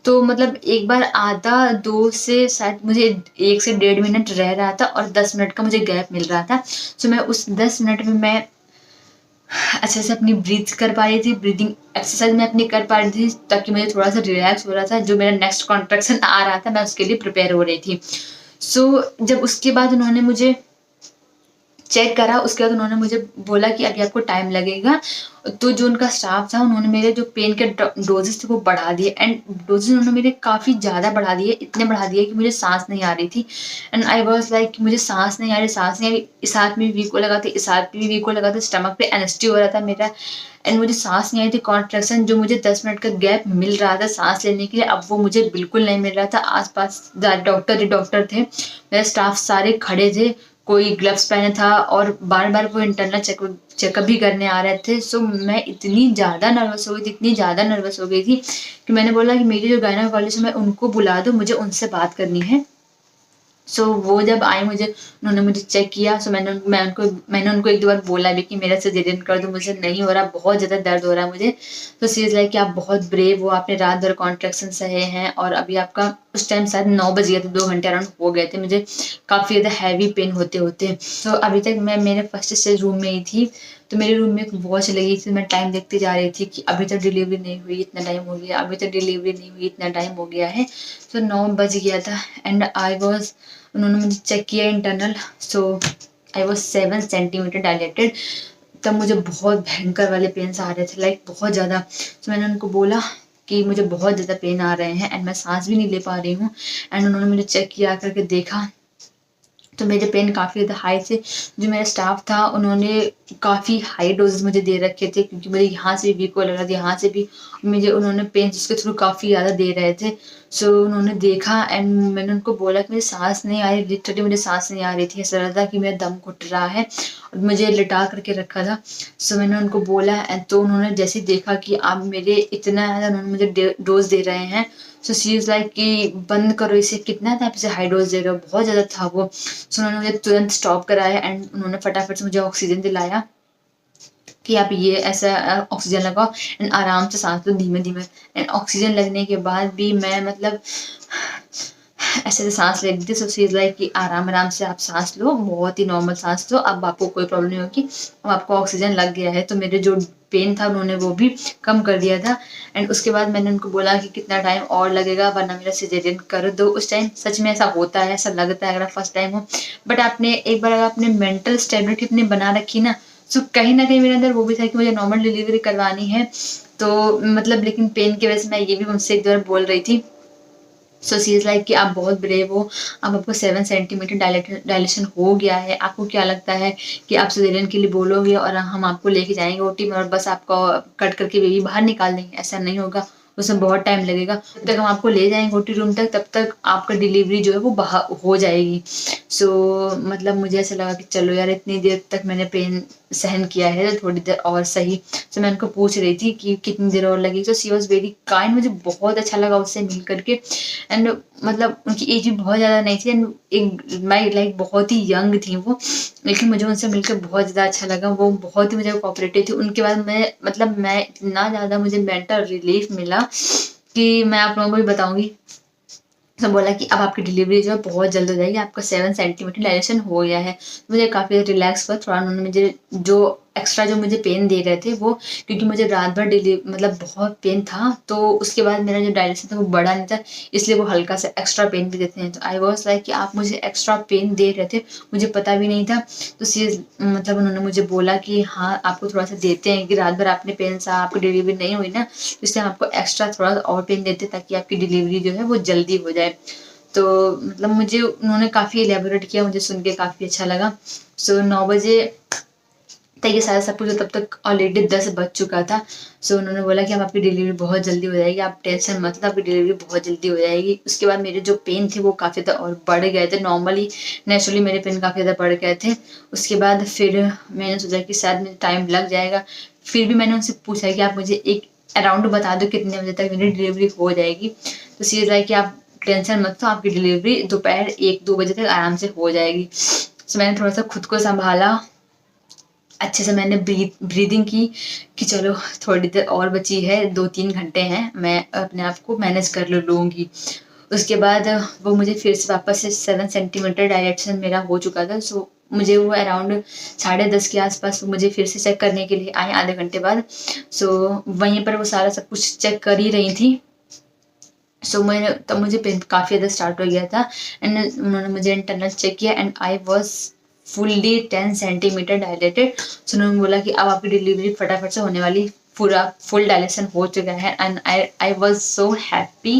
तो मतलब एक बार आधा 2 से शायद मुझे 1 से 1.5 मिनट रह रहा था, और 10 मिनट का मुझे गैप मिल रहा था। सो मैं उस 10 मिनट में मैं अच्छे से अपनी ब्रीथ कर पा रही थी, ब्रीदिंग एक्सरसाइज मैं अपनी कर पा रही थी, ताकि मुझे थोड़ा सा रिलैक्स हो रहा था। जो मेरा नेक्स्ट कॉन्ट्रैक्शन आ रहा था मैं उसके लिए प्रिपेयर हो रही थी। सो जब उसके बाद उन्होंने मुझे चेक करा, उसके बाद उन्होंने मुझे बोला कि अभी आपको टाइम लगेगा। तो जो उनका स्टाफ था उन्होंने मेरे जो पेन के डोजेस थे वो बढ़ा दिए, एंड डोजेस उन्होंने मेरे काफ़ी ज़्यादा बढ़ा दिए, इतने बढ़ा दिए कि मुझे सांस नहीं आ रही थी। एंड आई वाज लाइक मुझे सांस नहीं आ रही, सांस नहीं आ रही। इस हाथ में वीको लगा था, इस हाथ में भी वीको लगा था, स्टमक पे एनेस्टी हो रहा था मेरा, एंड मुझे सांस नहीं आई थी। कॉन्ट्रैक्शन जो मुझे 10 मिनट का गैप मिल रहा था सांस लेने के लिए, अब वो मुझे बिल्कुल नहीं मिल रहा था। आसपास डॉक्टर थे, मेरे स्टाफ सारे खड़े थे, कोई ग्लव्स पहने था, और बार बार वो इंटरनल चेकअप भी करने आ रहे थे। सो मैं इतनी ज़्यादा नर्वस हो गई थी, इतनी ज़्यादा नर्वस हो गई थी कि मैंने बोला कि मेरी जो गायनेकोलॉजिस्ट है उनको बुला दो, मुझे उनसे बात करनी है। सो वो जब आए, उन्होंने मुझे चेक किया। सो मैंने उनको 1-2 बार बोला भी कि मेरा सिजेरियन कर दो, मुझे नहीं हो रहा, बहुत ज़्यादा दर्द हो रहा है मुझे। तो शी इज़ लाइक कि आप बहुत ब्रेव हो, आपने रात भर कॉन्ट्रैक्शन सहे हैं, और अभी आपका उस टाइम शायद 9 बज गए थे, 2 घंटे अराउंड हो गए थे मुझे काफ़ी ज़्यादा हैवी पेन होते होते। तो अभी तक मैं मेरे फर्स्ट स्टेज रूम में ही थी, तो मेरे रूम में एक वॉच लगी थी, मैं टाइम देखती जा रही थी कि अभी तक डिलीवरी नहीं हुई, इतना टाइम हो गया, अभी तक डिलीवरी नहीं हुई, इतना टाइम हो गया है। तो 9 बज गया था, एंड उन्होंने मुझे चेक किया internal. So I was 7 centimetre dilated. तब मुझे बहुत भयंकर वाले पेन्स आ रहे थे, लाइक बहुत ज़्यादा। तो मैंने उनको बोला कि मुझे बहुत ज़्यादा पेन आ रहे हैं, एंड मैं सांस भी नहीं ले पा रही हूँ। एंड उन्होंने मुझे चेक किया करके देखा, तो मेरे पेन काफ़ी ज़्यादा हाई थे। जो मेरा स्टाफ था उन्होंने काफ़ी हाई डोज़ेज़ मुझे दे रखे थे, क्योंकि मुझे यहाँ से भी वीक लग रहा था, यहाँ से भी मुझे उन्होंने पेन्स उसके थ्रू काफ़ी ज़्यादा दे रहे थे। सो उन्होंने देखा एंड मैंने उनको बोला कि मुझे साँस नहीं आ रही, लिटरली मुझे साँस नहीं आ रही थी। ऐसा लग रहा था कि मेरा दम घुट रहा है और मुझे लिटा करके रखा था। सो मैंने उनको बोला एंड तो उन्होंने जैसे ही देखा कि आप मेरे इतना ज़्यादा उन्होंने मुझे डोज़ दे रहे हैं, सो शी इज़ लाइक कि बंद करो इसे, कितना था आप इसे हाई डोज़ दे रहे हो, बहुत ज़्यादा था वो। सो उन्होंने मुझे तुरंत स्टॉप कराया एंड उन्होंने फटाफट से मुझे ऑक्सीजन दिलाया कि आप ये ऐसा ऑक्सीजन लगाओ एंड आराम से सांस लो धीमे-धीमे। एंड ऑक्सीजन लगने के बाद भी मैं मतलब ऐसे सांस ले रही थी। सो शी इज़ लाइक कि आराम-आराम से आप सांस लो, बहुत ही नॉर्मल सांस लो, अब आपको कोई प्रॉब्लम नहीं होगी, अब आपको ऑक्सीजन लग गया है। तो मेरे जो पेन था उन्होंने वो भी कम कर दिया था एंड उसके बाद मैंने उनको बोला कि कितना टाइम और लगेगा वरना मेरा सिज़ेरियन कर दो। उस टाइम सच में ऐसा होता है, ऐसा लगता है अगर आप फर्स्ट टाइम हो, बट आपने एक बार अगर आपने मेंटल स्टेबिलिटी अपनी बना रखी ना, सो कहीं न कहीं मेरे अंदर वो भी था कि मुझे नॉर्मल डिलीवरी करवानी है। तो मतलब लेकिन पेन की वजह से मैं ये भी उनसे एक बार बोल रही थी। सो शी इज़ लाइक कि आप बहुत ब्रेव हो, अब आपको 7 सेंटीमीटर डायलेशन हो गया है, आपको क्या लगता है कि आप सिज़ेरियन के लिए बोलोगे और हम आपको लेके जाएँगे ओटी में और बस आपको कट करके बेबी बाहर निकाल देंगे? ऐसा नहीं होगा, उसमें बहुत टाइम लगेगा। जब तक हम आपको ले जाएँगे ओटी रूम तक, तब तक आपका डिलीवरी जो है वो बाहर हो जाएगी। सो मतलब मुझे ऐसा लगा कि चलो यार, इतनी देर तक मैंने पेन सहन किया है, तो थोड़ी देर और सही। सो मैं उनको पूछ रही थी कि कितनी देर और लगेगी, तो शी वाज़ वेरी काइंड, मुझे बहुत अच्छा लगा उससे मिल कर के। एंड मतलब उनकी एज भी बहुत ज़्यादा नहीं थी एंड एक मैं लाइक बहुत ही यंग थी वो, लेकिन मुझे उनसे मिलकर बहुत ज़्यादा अच्छा लगा। वो बहुत ही मुझे कोऑपरेटिव थी। उनके बाद मैं इतना ज़्यादा मुझे मेंटल रिलीफ मिला कि मैं आप लोगों को भी बताऊँगी। तो बोला कि अब आपकी डिलीवरी जो है बहुत जल्द हो जाएगी, आपका 7 सेंटीमीटर डायलेशन हो गया है। मुझे काफ़ी रिलैक्स हुआ, थोड़ा उन्होंने मुझे जो एक्स्ट्रा जो मुझे पेन दे रहे थे वो, क्योंकि मुझे रात भर मतलब बहुत पेन था, तो उसके बाद मेरा जो डायलेशन था वो बढ़ा नहीं था, इसलिए वो हल्का सा एक्स्ट्रा पेन भी देते हैं। तो आई वाज़ लाइक कि आप मुझे एक्स्ट्रा पेन दे रहे थे, मुझे पता भी नहीं था। तो मतलब उन्होंने मुझे बोला कि हाँ, आपको थोड़ा-सा देते हैं कि रात भर आपने पेन सहा, आपकी डिलीवरी नहीं हुई ना, इसलिए हम आपको एक्स्ट्रा थोड़ा और पेन देते हैं ताकि आपकी डिलीवरी जो है वो जल्दी हो जाए। तो मतलब मुझे उन्होंने काफ़ी इलैबोरेट किया, मुझे सुन के काफ़ी अच्छा लगा। सो 9 बजे तक ये सारा सब कुछ, तब तक ऑलरेडी 10 बज चुका था। सो उन्होंने बोला कि अब आपकी डिलीवरी बहुत जल्दी हो जाएगी, आप टेंशन मत लो, आपकी डिलीवरी बहुत जल्दी हो जाएगी। उसके बाद मेरे जो पेन थे वो काफ़ी ज़्यादा और बढ़ गए थे, नॉर्मली नेचुरली मेरे पेन काफ़ी ज़्यादा बढ़ गए थे। उसके बाद फिर मैंने सोचा कि शायद मुझे टाइम लग जाएगा, फिर भी मैंने उनसे पूछा कि आप मुझे एक अराउंड बता दो कितने बजे तक मेरी डिलीवरी हो जाएगी। तो सी इज़ लाइक कि आप टेंशन मत लो, आपकी डिलीवरी दोपहर 1-2 बजे तक आराम से हो जाएगी। सो मैंने थोड़ा-सा खुद को सँभाला, अच्छे से मैंने ब्रीदिंग की कि चलो थोड़ी देर और बची है, 2-3 घंटे हैं, मैं अपने आप को मैनेज कर लूँगी। उसके बाद वो मुझे फिर से वापस से 7 सेंटीमीटर डायलेशन मेरा हो चुका था। सो मुझे वो अराउंड 10:30 के आस-पास मुझे फिर से चेक करने के लिए आए आधे घंटे बाद। सो वहीं पर वो सारा सब कुछ चेक कर ही रही थी। सो मैंने तब मुझे पेन काफ़ी ज़्यादा स्टार्ट हो गया था एंड उन्होंने मुझे इंटरनल चेक किया and I was fully 10 centimetre dilated. So उन्होंने बोला कि अब आपकी डिलीवरी फटाफट से होने वाली, पूरा फुल डायलेशन हो चुका है and I was so happy.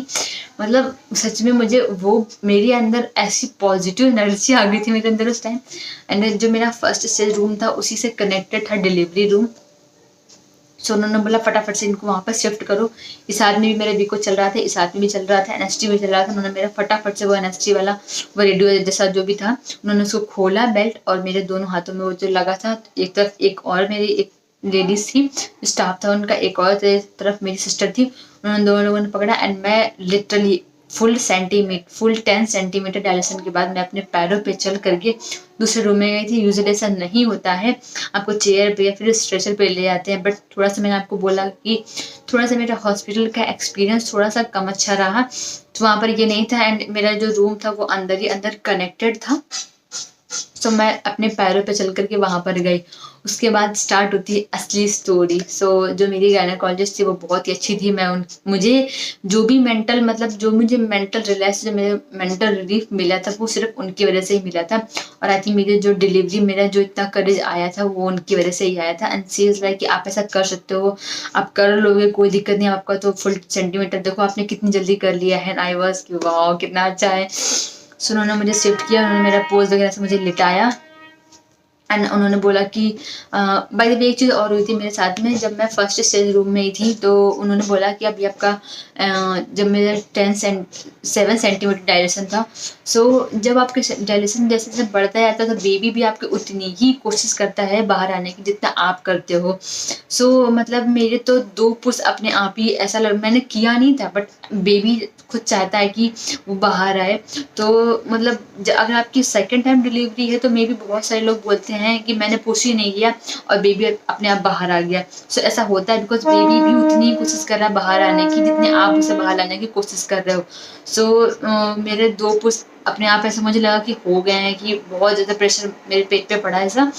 मतलब सच में मुझे वो, मेरे अंदर ऐसी पॉजिटिव एनर्जी आ गई थी मेरे अंदर उस टाइम। एंड जो मेरा फर्स्ट स्टेज रूम था उसी से कनेक्टेड था डिलीवरी रूम। सो उन्होंने बोला फटाफट से इनको वहाँ पर शिफ्ट करो। इस हाथ में भी मेरा वीको चल रहा था, इस हाथ में भी चल रहा था, एनेस्थी भी चल रहा था। उन्होंने मेरा फटाफट से वो एनेस्थी वाला, वो रेडियो जैसा जो भी था, उन्होंने उसको खोला बेल्ट और मेरे दोनों हाथों में वो जो लगा था, एक तरफ एक और मेरी एक लेडीज़ थी, स्टाफ था उनका, एक और तरफ मेरी सिस्टर थी। उन्होंने दोनों लोगों ने पकड़ा एंड मैं लिटरली फुल 10 सेंटीमीटर डायलेशन के बाद मैं अपने पैरों पे चल करके दूसरे रूम में गई थी। यूजुअली ऐसा नहीं होता है, आपको चेयर पे या फिर स्ट्रेचर पे ले जाते हैं, बट थोड़ा सा मैंने आपको बोला कि थोड़ा सा मेरा हॉस्पिटल का एक्सपीरियंस थोड़ा सा कम अच्छा रहा, तो वहाँ पर ये नहीं था एंड मेरा जो रूम था वो अंदर ही अंदर कनेक्टेड था। सो मैं अपने पैरों पे चल कर के वहाँ पर गई। उसके बाद स्टार्ट होती है असली स्टोरी। सो जो मेरी गायनेकोलॉजिस्ट थी वो बहुत ही अच्छी थी। मुझे जो भी मेंटल, मतलब जो मुझे मेंटल रिलैक्स, जो मुझे मेंटल रिलीफ मिला था वो सिर्फ उनकी वजह से ही मिला था। और आई थिंक मेरी जो डिलीवरी, मेरा जो इतना करेज आया था वो उनकी वजह से ही आया था। एंड शी इज़ लाइक कि आप ऐसा कर सकते हो, आप कर लोगे, कोई दिक्कत नहीं। आपका तो फुल सेंटीमीटर देखो आपने कितनी जल्दी कर लिया है। आई वाज़ कि वाओ कितना अच्छा है। सो उन्होंने मुझे शिफ्ट किया, उन्होंने मेरा पोज वगैरह से मुझे लिटाया एंड उन्होंने बोला कि बाय द वे एक चीज़ और हुई थी मेरे साथ में। जब मैं फर्स्ट स्टेज रूम में ही थी तो उन्होंने बोला कि अभी आपका जब मेरा 7 सेंटीमीटर डायलेशन था। सो जब आपके डायलेशन जैसे जैसे बढ़ता जाता है तो बेबी भी आपकी उतनी ही कोशिश करता है बाहर आने की जितना आप करते हो। सो मतलब मेरे तो 2 पुश अपने आप ही ऐसा मैंने किया नहीं था, बट बेबी खुद चाहता है कि वो बाहर आए। तो मतलब अगर आपकी सेकंड टाइम डिलीवरी है तो मे बी बहुत सारे लोग बोलते हैं कि मैंने पुश ही नहीं किया और बेबी अपने आप बाहर आ गया। सो ऐसा होता है बिकॉज बेबी भी उतनी ही कोशिश कर रहा है बाहर आने की जितनी आप उसे बाहर लाने की कोशिश कर रहे हो। सो मेरे 2 पुश अपने आप ऐसा मुझे लगा कि हो गए हैं, कि बहुत ज़्यादा प्रेशर मेरे पेट पे पड़ा है ऐसा।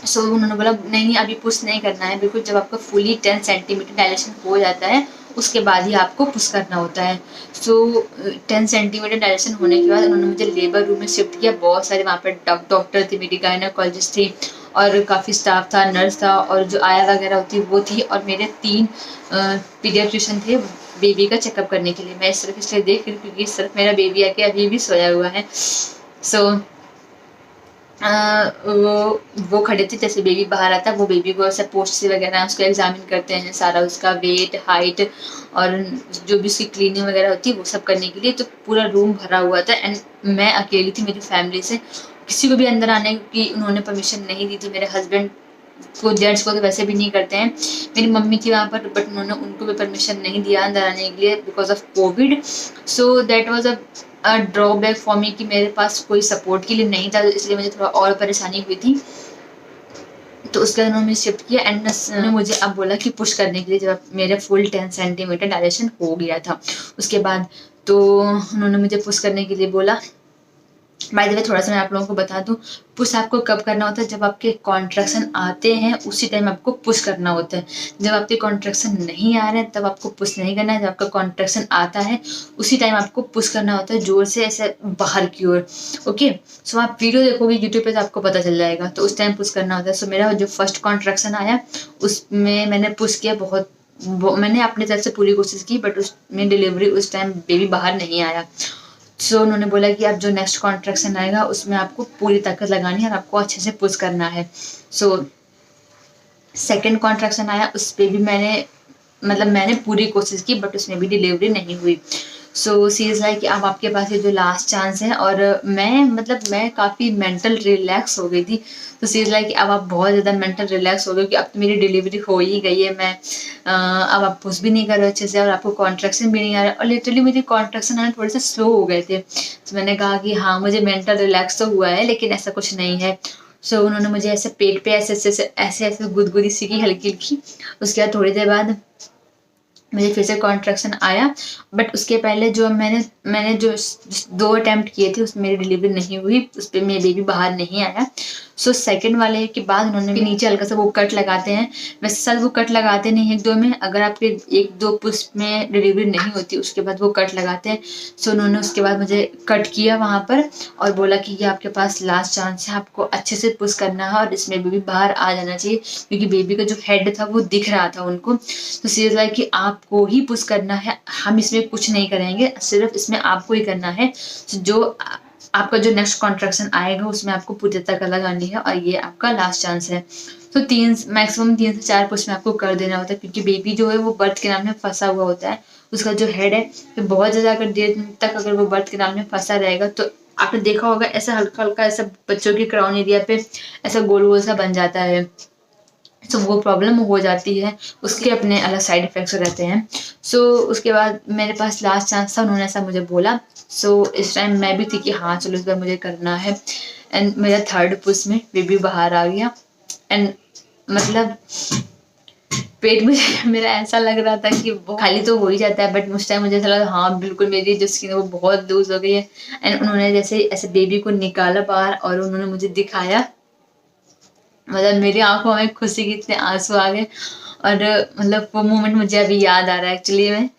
सो उन्होंने बोला नहीं नहीं अभी पुश नहीं करना है, बिल्कुल जब आपका फुली 10 सेंटीमीटर डायलेशन हो जाता है उसके बाद ही आपको पुश करना होता है। सो 10 सेंटीमीटर डायलेशन होने के बाद उन्होंने मुझे लेबर रूम में शिफ्ट किया। बहुत सारे वहाँ पे डॉक्टर थे, मेरी गायनेकोलॉजिस्ट थी और काफ़ी स्टाफ था, नर्स था और जो आया वगैरह होती वो थी, और मेरे 3 पीडियाट्रिशियन थे बेबी का चेकअप करने के लिए। मैं इस तरफ इसलिए देख रही हूँ क्योंकि इस तरफ मेरा बेबी आके अभी भी सोया हुआ है। सो वो खड़े थे, जैसे बेबी बाहर आता है वो बेबी को ऐसे पोस्ट से वगैरह उसको एग्जामिन करते हैं, सारा उसका वेट, हाइट और जो भी उसकी क्लीनिंग वगैरह होती है वो सब करने के लिए। तो पूरा रूम भरा हुआ था एंड मैं अकेली थी, मेरी फैमिली से किसी को भी अंदर आने की उन्होंने परमिशन नहीं दी थी। मेरे हस्बैंड को, जेंट्स को तो वैसे भी नहीं करते हैं। मेरी मम्मी थी वहाँ पर बट उन्होंने उनको भी परमिशन नहीं दिया अंदर आने के लिए because of Covid. So that was a drawback for me कि मेरे पास कोई सपोर्ट के लिए नहीं था, इसलिए मुझे थोड़ा और परेशानी हुई थी। तो उसके बाद उन्होंने शिफ्ट किया एंड उन्होंने मुझे अब बोला कि पुश करने के लिए, जब मेरे फुल 10 सेंटीमीटर डायलेशन हो गया था उसके बाद तो उन्होंने मुझे पुश करने के लिए बोला। बाय द वे थोड़ा सा मैं आप लोगों को बता दूं, पुश आपको कब करना होता है, जब आपके कॉन्ट्रैक्शन आते हैं उसी टाइम आपको पुश करना होता है। जब आपके कॉन्ट्रैक्शन नहीं आ रहे हैं तब आपको पुश नहीं करना है। जब आपका कॉन्ट्रैक्शन आता है उसी टाइम आपको पुश करना होता है, जोर से ऐसे बाहर की ओर। ओके, सो आप वीडियो देखोगे यूट्यूब पे तो आपको पता चल जाएगा, तो उस टाइम पुश करना होता है। सो मेरा जो फर्स्ट कॉन्ट्रैक्शन आया उसमें मैंने पुश किया, बहुत मैंने अपनी तरफ से पूरी कोशिश की, बट उसमें डिलीवरी उस टाइम बेबी बाहर नहीं आया। सो उन्होंने बोला कि अब जो नेक्स्ट कॉन्ट्रैक्शन आएगा उसमें आपको पूरी ताकत लगानी है और आपको अच्छे से पुश करना है। सो सेकंड कॉन्ट्रैक्शन आया, उस पर भी मैंने पूरी कोशिश की बट उसमें भी डिलीवरी नहीं हुई। सो सी इज़ लाइक अब आपके पास ये जो लास्ट चांस है। और मैं काफ़ी मेंटल रिलैक्स हो गई थी। तो सी इज़ लाइक अब आप बहुत ज़्यादा मेंटल रिलैक्स हो गए कि अब तो मेरी डिलीवरी हो ही गई है। अब आप पुश भी नहीं कर रहे अच्छे से और आपको कॉन्ट्रैक्शन भी नहीं आ रहा, और लिटरली मुझे कॉन्ट्रैक्शन आने थोड़े से स्लो हो गए थे। तो मैंने कहा कि हाँ मुझे मेंटल रिलैक्स तो हुआ है लेकिन ऐसा कुछ नहीं है। सो उन्होंने मुझे ऐसे पेट पे ऐसे गुदगुदी सी की हल्की हल्की। उसके बाद थोड़ी देर बाद मुझे फिर से कॉन्ट्रैक्शन आया, बट उसके पहले जो मैंने जो 2 अटेम्प्ट किए थे उसमें मेरी डिलीवरी नहीं हुई, उस पर मेरा बेबी बाहर नहीं आया। सो सेकंड वाले के बाद उन्होंने भी नीचे हल्का सा वो कट लगाते हैं। वैसे सर वो कट लगाते नहीं 1-2 में, अगर आपके 1-2 पुश में डिलीवरी नहीं होती उसके बाद वो कट लगाते हैं। सो उन्होंने उसके बाद मुझे कट किया वहाँ पर और बोला कि ये आपके पास लास्ट चांस है, आपको अच्छे से पुश करना है और इसमें बेबी बाहर आ जाना चाहिए, क्योंकि बेबी का जो हेड था वो दिख रहा था उनको। तो सीरियस लाइक कि आपको ही पुश करना है, हम इसमें कुछ नहीं करेंगे, सिर्फ इसमें आपको ही करना है। जो आपका जो नेक्स्ट कॉन्ट्रैक्शन आएगा उसमें आपको पूरी ताकत लगानी है और ये आपका लास्ट चांस है। तो मैक्सिमम 3 से 4 पुश में आपको कर देना होता है, क्योंकि बेबी जो है वो बर्थ के नाम में फंसा हुआ होता है। उसका जो हेड है तो बहुत ज़्यादा अगर देर तक अगर वो बर्थ के नाम में फंसा रहेगा तो आपने देखा होगा ऐसा हल्का हल्का ऐसा बच्चों के क्राउन एरिया पे ऐसा गोल गोल सा बन जाता है। तो वो प्रॉब्लम हो जाती है, उसके अपने अलग साइड इफ़ेक्ट्स रहते हैं। सो उसके बाद मेरे पास लास्ट चांस था, उन्होंने ऐसा मुझे बोला। सो इस टाइम मैं भी थी कि हाँ चलो इस बार मुझे करना है। एंड मेरा थर्ड पुश में बेबी बाहर आ गया एंड मतलब पेट में मेरा ऐसा लग रहा था कि वो खाली तो हो ही जाता है, बट उस टाइम मुझे ऐसा लगा हाँ बिल्कुल मेरी जो स्किन है वो बहुत लूज हो गई है। एंड उन्होंने जैसे ऐसे बेबी को निकाला बाहर और उन्होंने मुझे दिखाया, मेरी आंखों में खुशी के इतने आंसू आ गए। और वो मोमेंट मुझे अभी याद आ रहा है एक्चुअली में।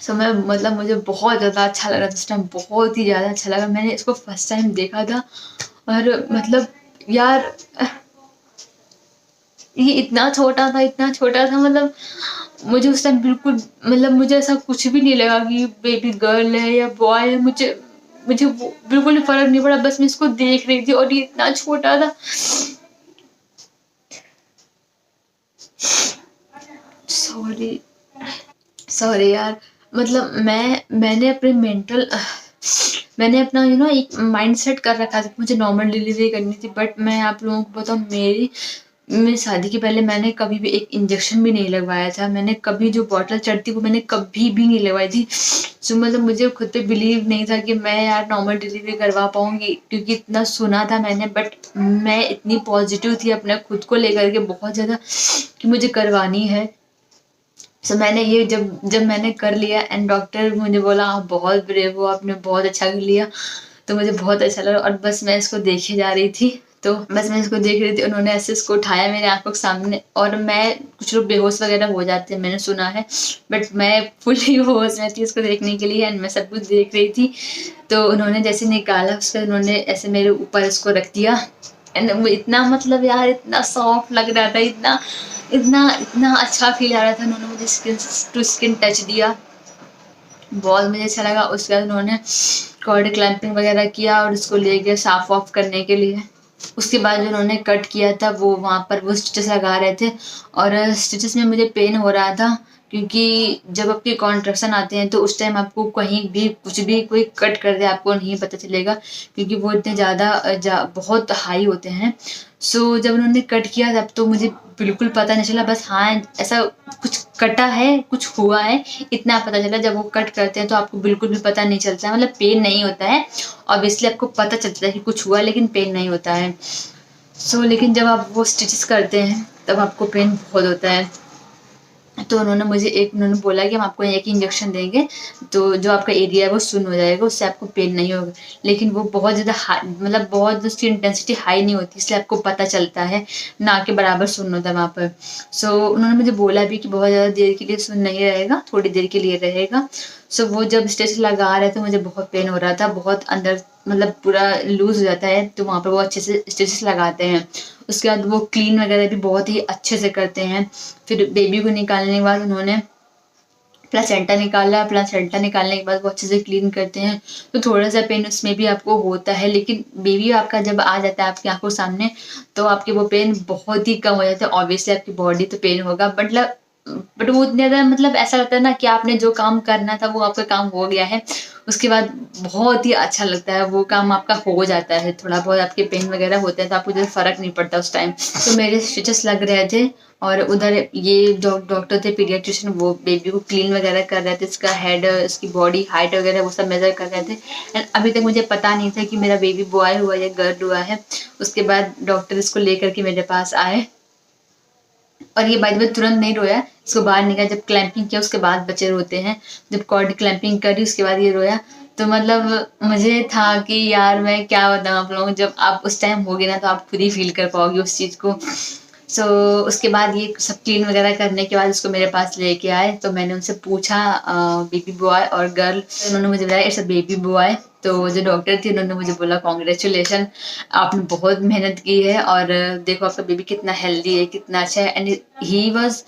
मैं मुझे बहुत ज़्यादा अच्छा लगा था उस टाइम, बहुत ही ज़्यादा अच्छा लगा। मैंने इसको फर्स्ट टाइम देखा था और यार ये इतना छोटा था, इतना छोटा था, मतलब मुझे उस टाइम बिल्कुल, मतलब मुझे ऐसा कुछ भी नहीं लगा कि बेबी गर्ल है या बॉय है। मुझे मुझे वो बिल्कुल भी फ़र्क नहीं पड़ा, बस मैं इसको देख रही थी और ये इतना छोटा था। सॉरी, सॉरी यार। मतलब मैंने अपना एक माइंडसेट कर रखा था कि मुझे नॉर्मल डिलीवरी करनी थी। बट मैं आप लोगों को बताऊँ, मेरी शादी के पहले मैंने कभी भी एक इंजेक्शन भी नहीं लगवाया था। मैंने कभी जो बॉटल चढ़ती वो मैंने कभी भी नहीं लगवाई थी। सो मतलब मुझे खुद पे बिलीव नहीं था कि मैं यार नॉर्मल डिलीवरी करवा पाऊँगी, क्योंकि इतना सुना था मैंने। बट मैं इतनी पॉजिटिव थी अपने खुद को लेकर के बहुत ज़्यादा कि मुझे करवानी है। सो मैंने ये जब जब मैंने कर लिया एंड डॉक्टर मुझे बोला आप बहुत ब्रेव हो, आपने बहुत अच्छा कर लिया। तो मुझे बहुत अच्छा लगा और बस मैं इसको देखे जा रही थी। तो बस मैं इसको देख रही थी, उन्होंने ऐसे इसको उठाया मेरे आंखों के सामने। और मैं, कुछ लोग बेहोश वगैरह हो जाते हैं मैंने सुना है, बट मैं फुली होश में थी इसको देखने के लिए एंड मैं सब कुछ देख रही थी। तो उन्होंने जैसे निकाला उसका, उन्होंने ऐसे मेरे ऊपर इसको रख दिया एंड इतना, मतलब यार इतना सॉफ्ट लग रहा था, इतना इतना इतना अच्छा फील आ रहा था। उन्होंने मुझे स्किन टू स्किन टच दिया, बहुत मुझे अच्छा लगा। उसके बाद उन्होंने कॉर्ड क्लैंपिंग वगैरह किया और उसको ले गए साफ ऑफ करने के लिए। उसके बाद जो उन्होंने कट किया था वो वहाँ पर वो स्टिचेस लगा रहे थे और स्टिचेस में मुझे पेन हो रहा था, क्योंकि जब आपके कॉन्ट्रैक्शन आते हैं तो उस टाइम आपको कहीं भी कुछ भी कोई कट कर दे आपको नहीं पता चलेगा, क्योंकि वो इतने ज़्यादा बहुत हाई होते हैं। सो जब उन्होंने कट किया तब तो मुझे बिल्कुल पता नहीं चला, बस हाँ ऐसा कुछ कटा है, कुछ हुआ है, इतना पता चला। जब वो कट करते हैं तो आपको बिल्कुल भी पता नहीं चलता है, मतलब पेन नहीं होता है। ऑब्वियसली आपको पता चलता है कि कुछ हुआ, लेकिन पेन नहीं होता है। लेकिन जब आप वो स्टिचेस करते हैं तब आपको पेन बहुत होता है। तो उन्होंने बोला कि हम आपको एक इंजेक्शन देंगे तो जो आपका एरिया है वो सुन हो जाएगा, उससे आपको पेन नहीं होगा। लेकिन वो बहुत ज़्यादा हाई, मतलब बहुत उसकी इंटेंसिटी हाई नहीं होती, इसलिए आपको पता चलता है, ना के बराबर सुन होता है वहाँ पर। उन्होंने मुझे बोला भी कि बहुत ज़्यादा देर के लिए सुन नहीं रहेगा, थोड़ी देर के लिए रहेगा। वो जब स्टिच लगा रहे थे मुझे बहुत पेन हो रहा था, बहुत अंदर, मतलब पूरा लूज़ हो जाता है, तो वहाँ पर वो अच्छे से स्टिचेस लगाते हैं। उसके बाद वो क्लीन वगैरह भी बहुत ही अच्छे से करते हैं। फिर बेबी को निकालने के बाद उन्होंने प्लासेंटा निकाला, प्लासेंटा निकालने के बाद वो अच्छे से क्लीन करते हैं। तो थोड़ा सा पेन उसमें भी आपको होता है, लेकिन बेबी आपका जब आ जाता है आपकी आंखों सामने तो आपके वो पेन बहुत ही कम हो जाता है। ऑब्वियसली आपकी बॉडी तो पेन होगा, बट वो इतने ज़्यादा, मतलब ऐसा लगता है ना कि आपने जो काम करना था वो आपका काम हो गया है। उसके बाद बहुत ही अच्छा लगता है, वो काम आपका हो जाता है। थोड़ा बहुत आपके पेन वगैरह होते हैं तो आपको ज़्यादा फ़र्क नहीं पड़ता उस टाइम। तो मेरे स्टिचेस लग रहे थे और उधर ये जो डॉक्टर थे पीडियाट्रिशियन, वो बेबी को क्लीन वगैरह कर रहे थे, इसका हेड, इसकी बॉडी हाइट वगैरह वो सब मेजर कर रहे थे। एंड अभी तक मुझे पता नहीं था कि मेरा बेबी बॉय हुआ या गर्ल हुआ है। उसके बाद डॉक्टर इसको लेकर के मेरे पास आए और ये बाय द वे तुरंत नहीं रोया, इसको बाहर निकाला, जब क्लैंपिंग किया उसके बाद बच्चे रोते हैं। जब कॉर्ड क्लैंपिंग करी उसके बाद ये रोया। तो मतलब मुझे था कि यार मैं क्या बताऊँ आप लोगों को, जब आप उस टाइम होगे ना तो आप खुद ही फील कर पाओगे उस चीज़ को। सो उसके बाद ये सब क्लीन वगैरह करने के बाद उसको मेरे पास लेके आए। तो मैंने उनसे पूछा बेबी बॉय और गर्ल, उन्होंने मुझे बताया इट्स अ बेबी बॉय। तो जो डॉक्टर थी उन्होंने मुझे बोला कॉन्ग्रेचुलेशन, आपने बहुत मेहनत की है और देखो आपका बेबी कितना हेल्दी है, कितना अच्छा है। And he was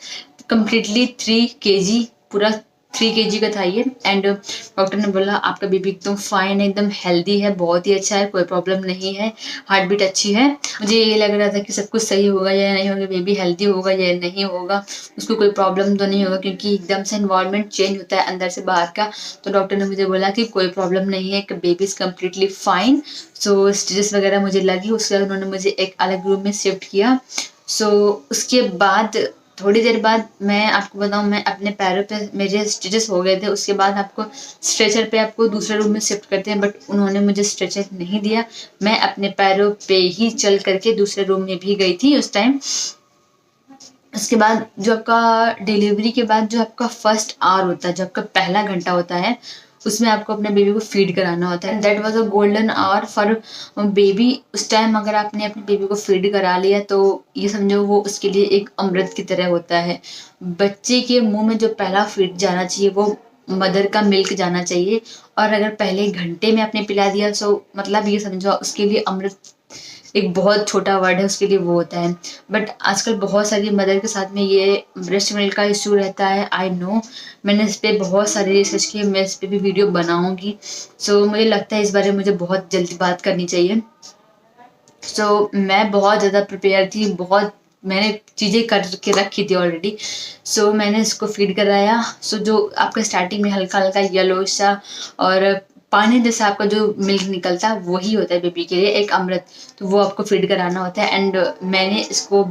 completely 3 kg, पूरा 3 kg का था ये। एंड डॉक्टर ने बोला आपका बेबी एकदम फाइन है, एकदम हेल्दी है, बहुत ही अच्छा है, कोई प्रॉब्लम नहीं है, हार्ट बीट अच्छी है। मुझे ये लग रहा था कि सब कुछ सही होगा या नहीं होगा, बेबी हेल्दी होगा या नहीं होगा, उसको कोई प्रॉब्लम तो नहीं होगा, क्योंकि एकदम से इन्वायरमेंट चेंज होता है अंदर से बाहर का। तो डॉक्टर ने मुझे बोला कि कोई प्रॉब्लम नहीं है, कि baby is completely fine. Stitches वगैरह मुझे लगी, उसके बाद उन्होंने मुझे एक अलग रूम में शिफ्ट किया। उसके बाद थोड़ी देर बाद मैं आपको बताऊँ, मैं अपने पैरों पे, मेरे स्टिचेस हो गए थे। उसके बाद आपको स्ट्रेचर पे आपको दूसरे रूम में शिफ्ट करते हैं, बट उन्होंने मुझे स्ट्रेचर नहीं दिया। मैं अपने पैरों पे ही चल करके दूसरे रूम में भी गई थी उस टाइम। उसके बाद जो आपका डिलीवरी के बाद जो आपका फर्स्ट आवर होता है, जो आपका पहला घंटा होता है, उसमें आपको अपने बेबी को फीड कराना होता है। That was a golden hour for baby. उस टाइम अगर आपने अपने बेबी को फीड करा लिया तो ये समझो वो उसके लिए एक अमृत की तरह होता है। बच्चे के मुंह में जो पहला फीड जाना चाहिए वो मदर का मिल्क जाना चाहिए, और अगर पहले घंटे में आपने पिला दिया तो मतलब ये समझो उसके लिए अमृत एक बहुत छोटा वर्ड है उसके लिए वो होता है। बट आजकल बहुत सारी मदर के साथ में ये ब्रेस्ट मिल्क का इशू रहता है। आई नो, मैंने इस पर बहुत सारी रिसर्च की, मैं इस पर भी वीडियो बनाऊंगी। सो मुझे लगता है इस बारे में मुझे बहुत जल्दी बात करनी चाहिए। मैं बहुत ज़्यादा प्रिपेयर थी, बहुत मैंने चीज़ें करके रखी थी ऑलरेडी। मैंने इसको फीड कराया। जो आपका स्टार्टिंग में हल्का हल्का येलो सा और पानी जैसा आपका जो मिल्क निकलता है वही होता है बेबी के लिए एक अमृत। तो वो आपको फीड कराना होता है। एंड मैंने इसको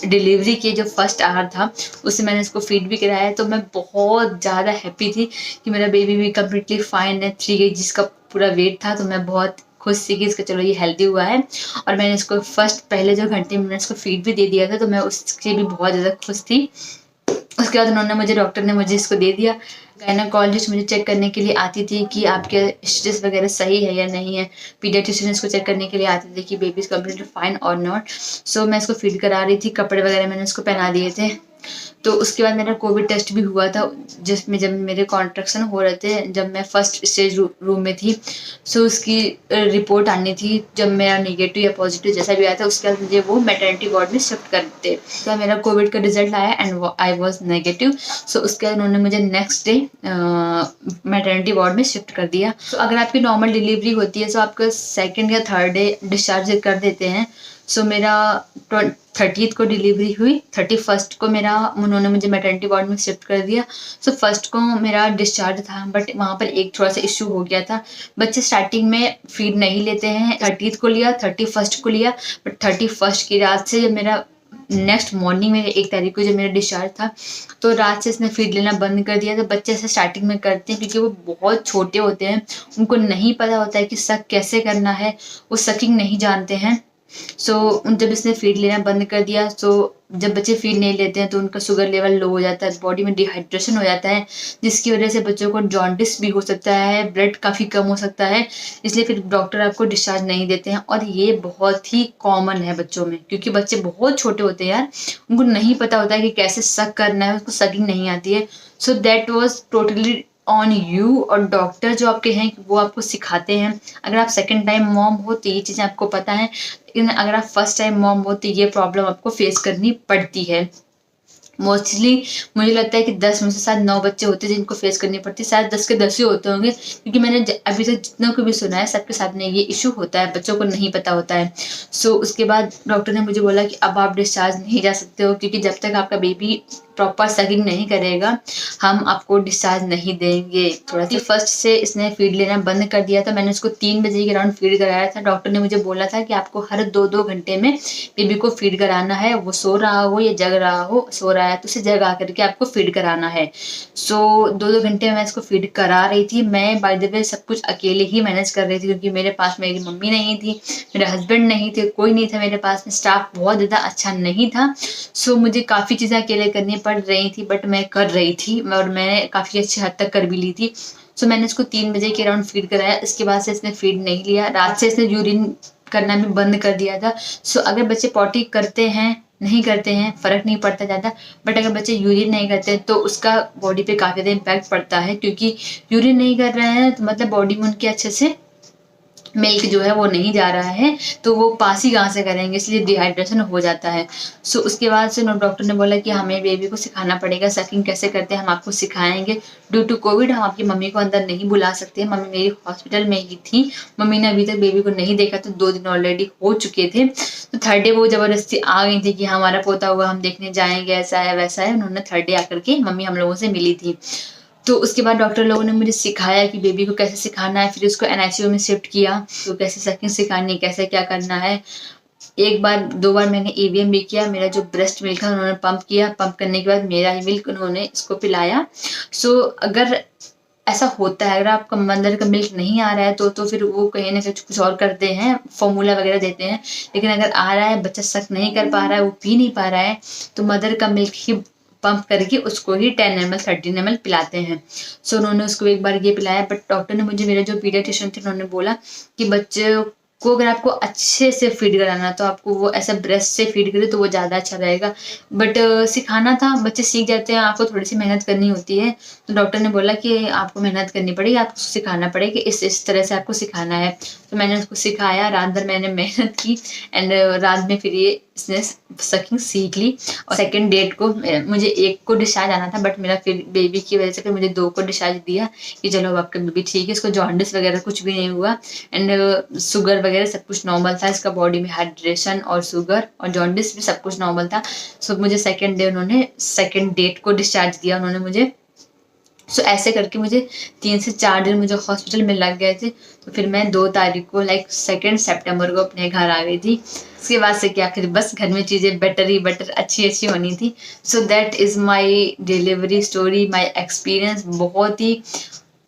डिलीवरी के जो फर्स्ट आवर था उससे मैंने इसको फीड भी कराया। तो मैं बहुत ज़्यादा हैप्पी थी कि मेरा बेबी भी कम्प्लीटली फाइन है। 3 kg का पूरा वेट था। तो मैं बहुत खुश थी कि इसका चलो ये हेल्दी हुआ है। और मैंने इसको फर्स्ट पहले जो घंटे में मैंने इसको फीड भी दे दिया था, तो मैं उससे भी बहुत ज़्यादा खुश थी। उसके बाद डॉक्टर ने मुझे इसको दे दिया। गायनाकोलॉजिस्ट मुझे चेक करने के लिए आती थी कि आपके स्टिचेस वगैरह सही है या नहीं है। पीडियाट्रिशियन इसको चेक करने के लिए आते थे कि बेबी इज कम्प्लीटली फाइन और नॉट। मैं इसको फीड करा रही थी, कपड़े वगैरह मैंने इसको पहना दिए थे। तो उसके बाद मेरा कोविड टेस्ट भी हुआ था, जिसमें जब मेरे कॉन्ट्रैक्शन हो रहे थे, जब मैं फर्स्ट स्टेज रूम में थी। उसकी रिपोर्ट आनी थी। जब मेरा नेगेटिव या पॉजिटिव जैसा भी आया था उसके बाद मुझे वो मैटरनिटी वार्ड में शिफ्ट करते। तो मेरा कोविड का रिजल्ट आया एंड आई वाज नेगेटिव। उसके बाद उन्होंने मुझे नेक्स्ट डे मैटरनिटी वार्ड में शिफ्ट कर दिया। अगर आपकी नॉर्मल डिलीवरी होती है तो आपका सेकेंड या थर्ड डे डिस्चार्ज कर देते हैं। मेरा 30th को डिलीवरी हुई, 31st को मेरा उन्होंने मुझे मैटरनिटी वार्ड में शिफ्ट कर दिया। फर्स्ट को मेरा डिस्चार्ज था, बट वहाँ पर एक थोड़ा सा इशू हो गया था। बच्चे स्टार्टिंग में फीड नहीं लेते हैं। 30th को लिया, 31st को लिया, बट 31st की रात से जब मेरा नेक्स्ट मॉर्निंग में 1 तारीख को जब मेरा डिस्चार्ज था, तो रात से इसने फीड लेना बंद कर दिया। तो बच्चे ऐसे स्टार्टिंग में करते हैं क्योंकि वो बहुत छोटे होते हैं, उनको नहीं पता होता है कि सक कैसे करना है, वो सकिंग नहीं जानते हैं। जब इसने फीड लेना बंद कर दिया, जब बच्चे फीड नहीं लेते हैं तो उनका शुगर लेवल लो हो जाता है, बॉडी में डिहाइड्रेशन हो जाता है, जिसकी वजह से बच्चों को जॉन्डिस भी हो सकता है, ब्लड काफ़ी कम हो सकता है। इसलिए फिर डॉक्टर आपको डिस्चार्ज नहीं देते हैं। और ये बहुत ही कॉमन है बच्चों में, क्योंकि बच्चे बहुत छोटे होते हैं यार, उनको नहीं पता होता है कि कैसे सक करना है, उसको सकिंग नहीं आती है। That was totally on you. और डॉक्टर जो आपके हैं वो आपको सिखाते हैं। अगर आप सेकेंड टाइम मॉम हो तो ये चीज़ें आपको पता है, लेकिन अगर आप फर्स्ट टाइम मॉम हो तो ये प्रॉब्लम आपको फेस करनी पड़ती है। मोस्टली मुझे लगता है कि 10 में से शायद 9 बच्चे होते हैं जिनको फेस करनी पड़ती है। शायद 10 के 10 ही होते होंगे, क्योंकि मैंने अभी तक जितनों को भी सुना है सबके साथ में ये इशू होता है, बच्चों को नहीं पता होता है। उसके बाद डॉक्टर ने मुझे बोला कि अब आप डिस्चार्ज नहीं जा सकते हो, क्योंकि जब तक आपका बेबी प्रॉपर सकिंग नहीं करेगा हम आपको डिस्चार्ज नहीं देंगे। थोड़ा सी फर्स्ट से इसने फीड लेना बंद कर दिया था। मैंने उसको 3 बजे के अराउंड फीड कराया था। डॉक्टर ने मुझे बोला था कि आपको हर 2-2 घंटे में बेबी को फीड कराना है, वो सो रहा हो या जग रहा हो। सो रहा है तो उसे जगा करके आपको फीड कराना है। 2-2 घंटे में मैं इसको फीड करा रही थी। मैं बाय द वे सब कुछ अकेले ही मैनेज कर रही थी, क्योंकि मेरे पास मेरी मम्मी नहीं थी, मेरे हस्बैंड नहीं थे, कोई नहीं था मेरे पास में, स्टाफ बहुत ज़्यादा अच्छा नहीं था। मुझे काफ़ी चीज़ें अकेले करनी पड़ रही थी, बट मैं कर रही थी और मैंने काफ़ी अच्छी हद तक कर भी ली थी। मैंने इसको 3 बजे के अराउंड फीड कराया। इसके बाद से इसने फीड नहीं लिया। रात से इसने यूरिन करना भी बंद कर दिया था। अगर बच्चे पॉटी करते हैं नहीं करते हैं फ़र्क नहीं पड़ता ज़्यादा, बट अगर बच्चे यूरिन नहीं करते हैं तो उसका बॉडी पे काफ़ी ज़्यादा इम्पैक्ट पड़ता है, क्योंकि यूरिन नहीं कर रहे हैं तो मतलब बॉडी में उनके अच्छे से मिल्क जो है वो नहीं जा रहा है, तो वो पास ही कहाँ से करेंगे, इसलिए डिहाइड्रेशन हो जाता है। उसके बाद से डॉक्टर ने बोला कि हमें बेबी को सिखाना पड़ेगा, सकिंग कैसे करते हैं हम आपको सिखाएंगे। ड्यू टू कोविड हम आपकी मम्मी को अंदर नहीं बुला सकते। मम्मी मेरी हॉस्पिटल में ही थी, मम्मी ने अभी तक बेबी को नहीं देखा, तो 2 दिन ऑलरेडी हो चुके थे। तो थर्ड डे वो ज़बरदस्ती आ गई थी कि हमारा पोता हुआ हम देखने जाएंगे, ऐसा है वैसा है। उन्होंने थर्ड डे आकर के मम्मी हम लोगों से मिली थी। तो उसके बाद डॉक्टर लोगों ने मुझे सिखाया कि बेबी को कैसे सिखाना है। फिर उसको एनआईसीयू में शिफ्ट किया, तो कैसे सकिंग सिखानी है, कैसे क्या करना है। 1 बार 2 बार मैंने एवीएम भी किया। मेरा जो ब्रेस्ट मिल्क है उन्होंने पंप किया, पंप करने के बाद मेरा ही मिल्क उन्होंने इसको पिलाया। अगर ऐसा होता है, अगर आपका मदर का मिल्क नहीं आ रहा है तो फिर वो कहीं ना कहीं कुछ और करते हैं, फॉर्मूला वगैरह देते हैं। लेकिन अगर आ रहा है, बच्चा सक नहीं कर पा रहा है, वो पी नहीं पा रहा है, तो मदर का मिल्क ही पंप करके उसको ही 10 ml 13 ml पिलाते हैं। उन्होंने उसको 1 बार ये पिलाया। बट डॉक्टर ने मुझे, मेरे जो पीडियाट्रिशियन थे, उन्होंने बोला कि बच्चे को अगर आपको अच्छे से फीड कराना तो आपको वो ऐसा ब्रेस्ट से फीड करे तो वो ज़्यादा अच्छा रहेगा। बट सिखाना था, बच्चे सीख जाते हैं, आपको थोड़ी सी मेहनत करनी होती है। तो डॉक्टर ने बोला कि आपको मेहनत करनी पड़ेगी, आपको सिखाना पड़ेगा, इस तरह से आपको सिखाना है। तो मैंने उसको सिखाया, रात भर मैंने मेहनत की एंड रात में फिर ये इसने सकिंग सीख ली। और सेकंड डेट को मुझे 1 को डिस्चार्ज आना था, बट मेरा फिर बेबी की वजह से फिर मुझे 2 को डिस्चार्ज दिया कि चलो अब आपका बेबी ठीक है, इसको जॉन्डिस वगैरह कुछ भी नहीं हुआ एंड शुगर वगैरह सब कुछ नॉर्मल था, इसका बॉडी में हाइड्रेशन और शुगर और जॉन्डिस भी सब कुछ नॉर्मल था। सो मुझे सेकंड डे उन्होंने सेकंड डेट को डिस्चार्ज दिया उन्होंने मुझे। सो ऐसे करके मुझे 3 से 4 दिन मुझे हॉस्पिटल में लग गए थे। तो फिर मैं 2 तारीख को लाइक 2 सितंबर को अपने घर आ गई थी। उसके बाद से क्या, फिर बस घर में चीज़ें बेटर ही बेटर अच्छी होनी थी। So that is my delivery story, my experience. बहुत ही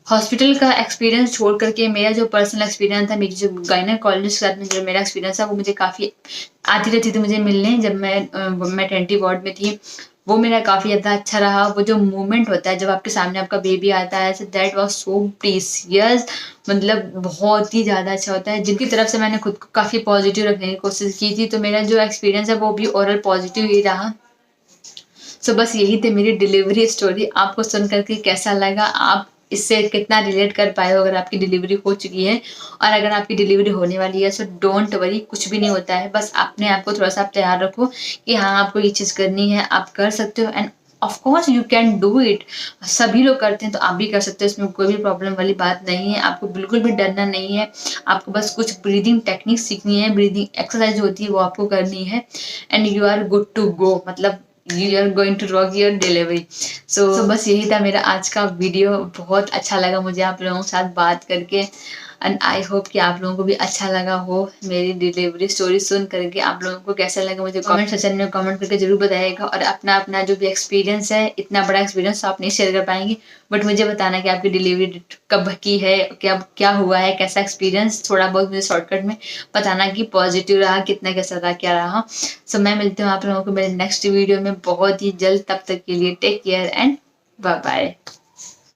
हॉस्पिटल का एक्सपीरियंस छोड़ करके मेरा जो पर्सनल एक्सपीरियंस था, मेरी जो गायनेकोलॉजिस्ट के साथ में जो मेरा एक्सपीरियंस था, वो मुझे काफ़ी आती रहती थी मुझे मिलने जब मैं 20 वार्ड में थी। वो मेरा काफ़ी ज़्यादा अच्छा रहा। वो जो मोमेंट होता है जब आपके सामने आपका बेबी आता है, so that was so precious, मतलब बहुत ही ज़्यादा अच्छा होता है। जिनकी तरफ से मैंने खुद को काफ़ी पॉजिटिव रखने की कोशिश की थी, तो मेरा जो एक्सपीरियंस है वो भी ओवरऑल पॉजिटिव ही रहा। सो बस यही थी मेरी डिलीवरी स्टोरी। आपको सुन करके कैसा लगा, आप इससे कितना रिलेट कर पाए हो अगर आपकी डिलीवरी हो चुकी है, और अगर आपकी डिलीवरी होने वाली है, सो डोंट वरी, कुछ भी नहीं होता है। बस अपने आप को थोड़ा सा आप तैयार रखो कि हाँ आपको ये चीज़ करनी है, आप कर सकते हो end of course you can do it. सभी लोग करते हैं तो आप भी कर सकते हो, इसमें कोई भी प्रॉब्लम वाली बात नहीं है। आपको बिल्कुल भी डरना नहीं है। आपको बस कुछ ब्रीदिंग टेक्निक सीखनी है, ब्रीदिंग एक्सरसाइज होती है वो आपको करनी है and you are good to go, मतलब you are going to rock your delivery. So बस यही था मेरा आज का वीडियो। बहुत अच्छा लगा मुझे आप लोगों के साथ बात करके एंड आई होप कि आप लोगों को भी अच्छा लगा हो मेरी डिलीवरी स्टोरी सुन करके। आप लोगों को कैसा लगा मुझे कमेंट सेक्शन में कमेंट करके जरूर बताइएगा। और अपना अपना जो भी एक्सपीरियंस है, इतना बड़ा एक्सपीरियंस तो आप नहीं शेयर कर पाएंगे, बट मुझे बताना कि आपकी डिलीवरी कब की है, क्या हुआ है, कैसा एक्सपीरियंस, थोड़ा बहुत मुझे शॉर्टकट में बताना कि पॉजिटिव रहा, कितना कैसा रहा, क्या रहा। सो मैं मिलती हूँ आप लोगों को मेरे नेक्स्ट वीडियो में बहुत ही जल्द। तब तक के लिए take care and bye bye.